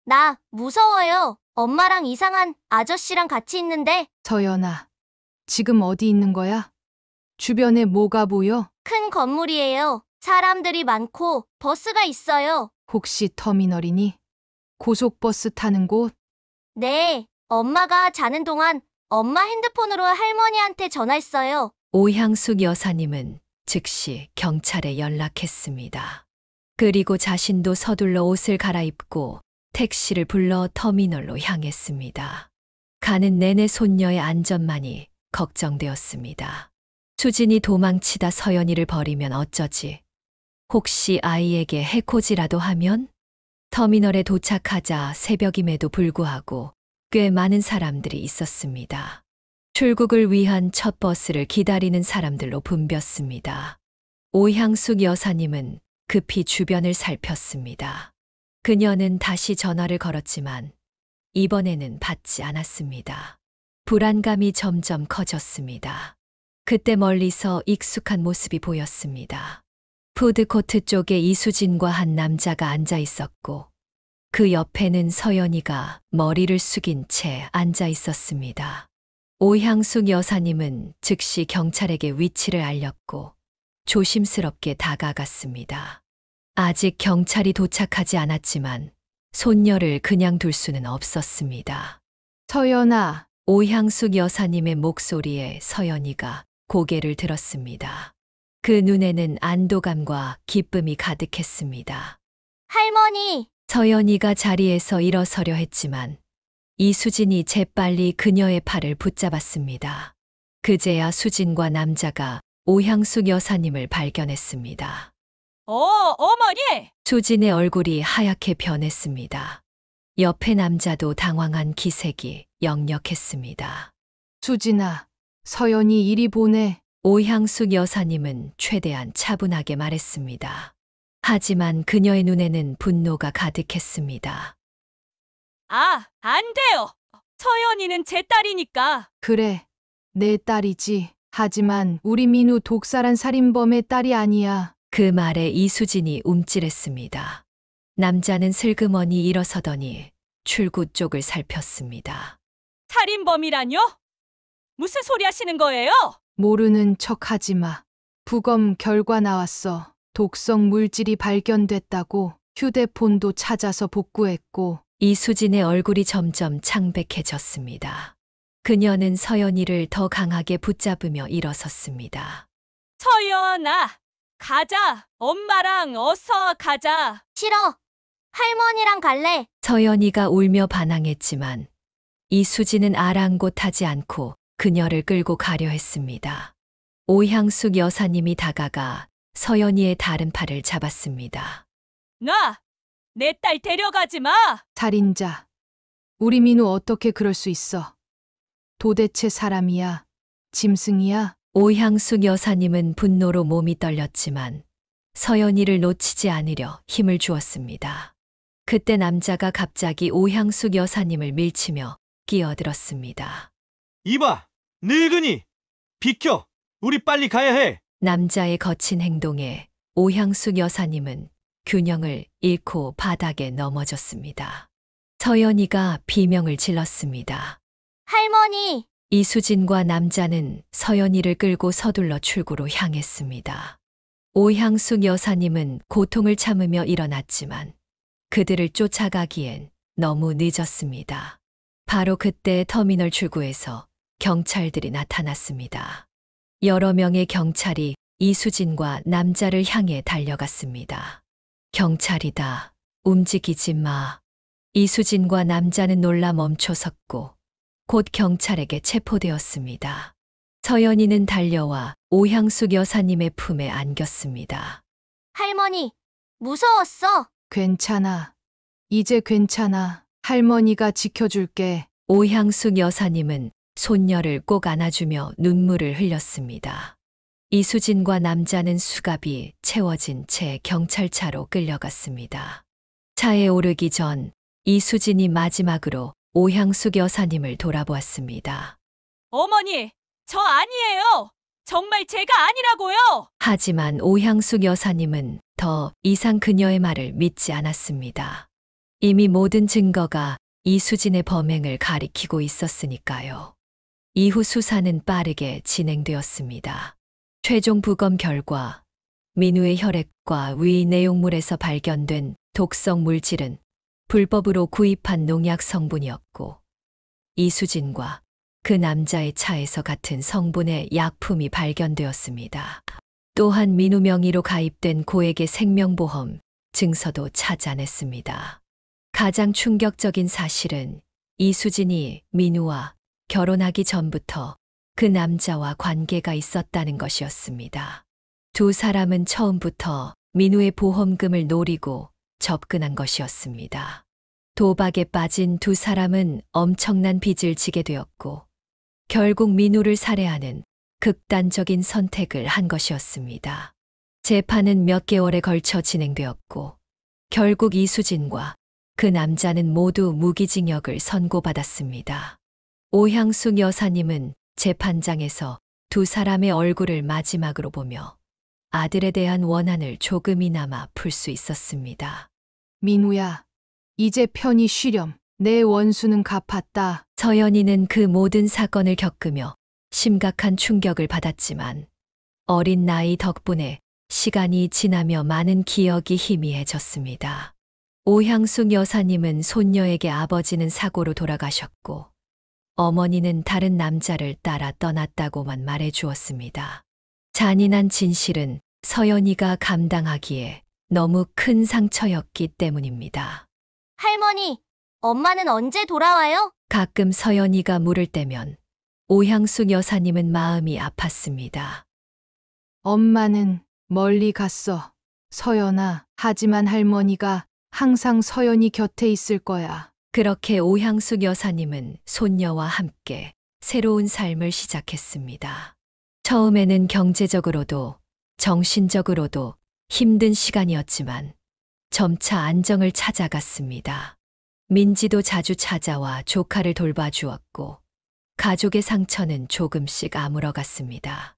나 무서워요. 엄마랑 이상한 아저씨랑 같이 있는데. 서연아, 지금 어디 있는 거야? 주변에 뭐가 보여? 큰 건물이에요. 사람들이 많고 버스가 있어요. 혹시 터미널이니? 고속버스 타는 곳? 네, 엄마가 자는 동안 엄마 핸드폰으로 할머니한테 전화했어요. 오향숙 여사님은 즉시 경찰에 연락했습니다. 그리고 자신도 서둘러 옷을 갈아입고 택시를 불러 터미널로 향했습니다. 가는 내내 손녀의 안전만이 걱정되었습니다. 수진이 도망치다 서연이를 버리면 어쩌지? 혹시 아이에게 해코지라도 하면? 터미널에 도착하자 새벽임에도 불구하고 꽤 많은 사람들이 있었습니다. 출국을 위한 첫 버스를 기다리는 사람들로 붐볐습니다. 오향숙 여사님은 급히 주변을 살폈습니다. 그녀는 다시 전화를 걸었지만 이번에는 받지 않았습니다. 불안감이 점점 커졌습니다. 그때 멀리서 익숙한 모습이 보였습니다. 푸드코트 쪽에 이수진과 한 남자가 앉아 있었고 그 옆에는 서연이가 머리를 숙인 채 앉아 있었습니다. 오향숙 여사님은 즉시 경찰에게 위치를 알렸고 조심스럽게 다가갔습니다. 아직 경찰이 도착하지 않았지만 손녀를 그냥 둘 수는 없었습니다. 서연아, 오향숙 여사님의 목소리에 서연이가 고개를 들었습니다. 그 눈에는 안도감과 기쁨이 가득했습니다. 할머니! 서연이가 자리에서 일어서려 했지만 이수진이 재빨리 그녀의 팔을 붙잡았습니다. 그제야 수진과 남자가 오향숙 여사님을 발견했습니다. 어머니! 수진의 얼굴이 하얗게 변했습니다. 옆에 남자도 당황한 기색이 역력했습니다. 수진아, 서연이 이리 보내. 오향숙 여사님은 최대한 차분하게 말했습니다. 하지만 그녀의 눈에는 분노가 가득했습니다. 안 돼요. 서연이는 제 딸이니까. 그래, 내 딸이지. 하지만 우리 민우 독살한 살인범의 딸이 아니야. 그 말에 이수진이 움찔했습니다. 남자는 슬그머니 일어서더니 출구 쪽을 살폈습니다. 살인범이라뇨? 무슨 소리 하시는 거예요? 모르는 척 하지 마. 부검 결과 나왔어. 독성 물질이 발견됐다고. 휴대폰도 찾아서 복구했고. 이수진의 얼굴이 점점 창백해졌습니다. 그녀는 서연이를 더 강하게 붙잡으며 일어섰습니다. 서연아, 가자. 엄마랑 어서 가자. 싫어. 할머니랑 갈래. 서연이가 울며 반항했지만 이수진은 아랑곳하지 않고 그녀를 끌고 가려 했습니다. 오향숙 여사님이 다가가 서연이의 다른 팔을 잡았습니다. 놔! 내 딸 데려가지 마! 살인자. 우리 민우 어떻게 그럴 수 있어? 도대체 사람이야? 짐승이야? 오향숙 여사님은 분노로 몸이 떨렸지만 서연이를 놓치지 않으려 힘을 주었습니다. 그때 남자가 갑자기 오향숙 여사님을 밀치며 끼어들었습니다. 이봐! 늙은이! 비켜! 우리 빨리 가야 해! 남자의 거친 행동에 오향숙 여사님은 균형을 잃고 바닥에 넘어졌습니다. 서연이가 비명을 질렀습니다. 할머니! 이수진과 남자는 서연이를 끌고 서둘러 출구로 향했습니다. 오향숙 여사님은 고통을 참으며 일어났지만 그들을 쫓아가기엔 너무 늦었습니다. 바로 그때 터미널 출구에서 경찰들이 나타났습니다. 여러 명의 경찰이 이수진과 남자를 향해 달려갔습니다. 경찰이다. 움직이지 마. 이수진과 남자는 놀라 멈춰 섰고 곧 경찰에게 체포되었습니다. 서연이는 달려와 오향숙 여사님의 품에 안겼습니다. 할머니, 무서웠어. 괜찮아. 이제 괜찮아. 할머니가 지켜줄게. 오향숙 여사님은 손녀를 꼭 안아주며 눈물을 흘렸습니다. 이수진과 남자는 수갑이 채워진 채 경찰차로 끌려갔습니다. 차에 오르기 전 이수진이 마지막으로 오향숙 여사님을 돌아보았습니다. 어머니, 저 아니에요. 정말 제가 아니라고요. 하지만 오향숙 여사님은 더 이상 그녀의 말을 믿지 않았습니다. 이미 모든 증거가 이수진의 범행을 가리키고 있었으니까요. 이후 수사는 빠르게 진행되었습니다. 최종 부검 결과 민우의 혈액과 위 내용물에서 발견된 독성 물질은 불법으로 구입한 농약 성분이었고 이수진과 그 남자의 차에서 같은 성분의 약품이 발견되었습니다. 또한 민우 명의로 가입된 고액의 생명보험 증서도 찾아냈습니다. 가장 충격적인 사실은 이수진이 민우와 결혼하기 전부터 그 남자와 관계가 있었다는 것이었습니다. 두 사람은 처음부터 민우의 보험금을 노리고 접근한 것이었습니다. 도박에 빠진 두 사람은 엄청난 빚을 지게 되었고 결국 민우를 살해하는 극단적인 선택을 한 것이었습니다. 재판은 몇 개월에 걸쳐 진행되었고 결국 이수진과 그 남자는 모두 무기징역을 선고받았습니다. 오향숙 여사님은 재판장에서 두 사람의 얼굴을 마지막으로 보며 아들에 대한 원한을 조금이나마 풀 수 있었습니다. 민우야, 이제 편히 쉬렴. 내 원수는 갚았다. 서연이는 그 모든 사건을 겪으며 심각한 충격을 받았지만 어린 나이 덕분에 시간이 지나며 많은 기억이 희미해졌습니다. 오향숙 여사님은 손녀에게 아버지는 사고로 돌아가셨고 어머니는 다른 남자를 따라 떠났다고만 말해 주었습니다. 잔인한 진실은 서연이가 감당하기에 너무 큰 상처였기 때문입니다. 할머니, 엄마는 언제 돌아와요? 가끔 서연이가 물을 때면 오향숙 여사님은 마음이 아팠습니다. 엄마는 멀리 갔어. 서연아, 하지만 할머니가 항상 서연이 곁에 있을 거야. 그렇게 오향숙 여사님은 손녀와 함께 새로운 삶을 시작했습니다. 처음에는 경제적으로도 정신적으로도 힘든 시간이었지만 점차 안정을 찾아갔습니다. 민지도 자주 찾아와 조카를 돌봐주었고 가족의 상처는 조금씩 아물어갔습니다.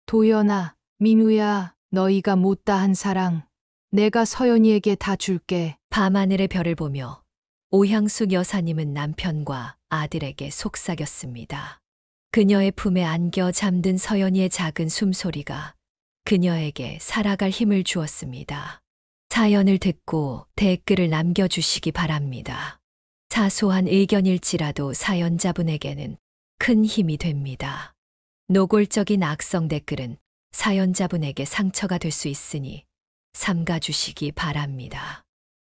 도연아, 민우야, 너희가 못다한 사랑 내가 서연이에게 다 줄게. 밤하늘의 별을 보며 오향숙 여사님은 남편과 아들에게 속삭였습니다. 그녀의 품에 안겨 잠든 서연이의 작은 숨소리가 그녀에게 살아갈 힘을 주었습니다. 사연을 듣고 댓글을 남겨주시기 바랍니다. 사소한 의견일지라도 사연자분에게는 큰 힘이 됩니다. 노골적인 악성 댓글은 사연자분에게 상처가 될 수 있으니 삼가주시기 바랍니다.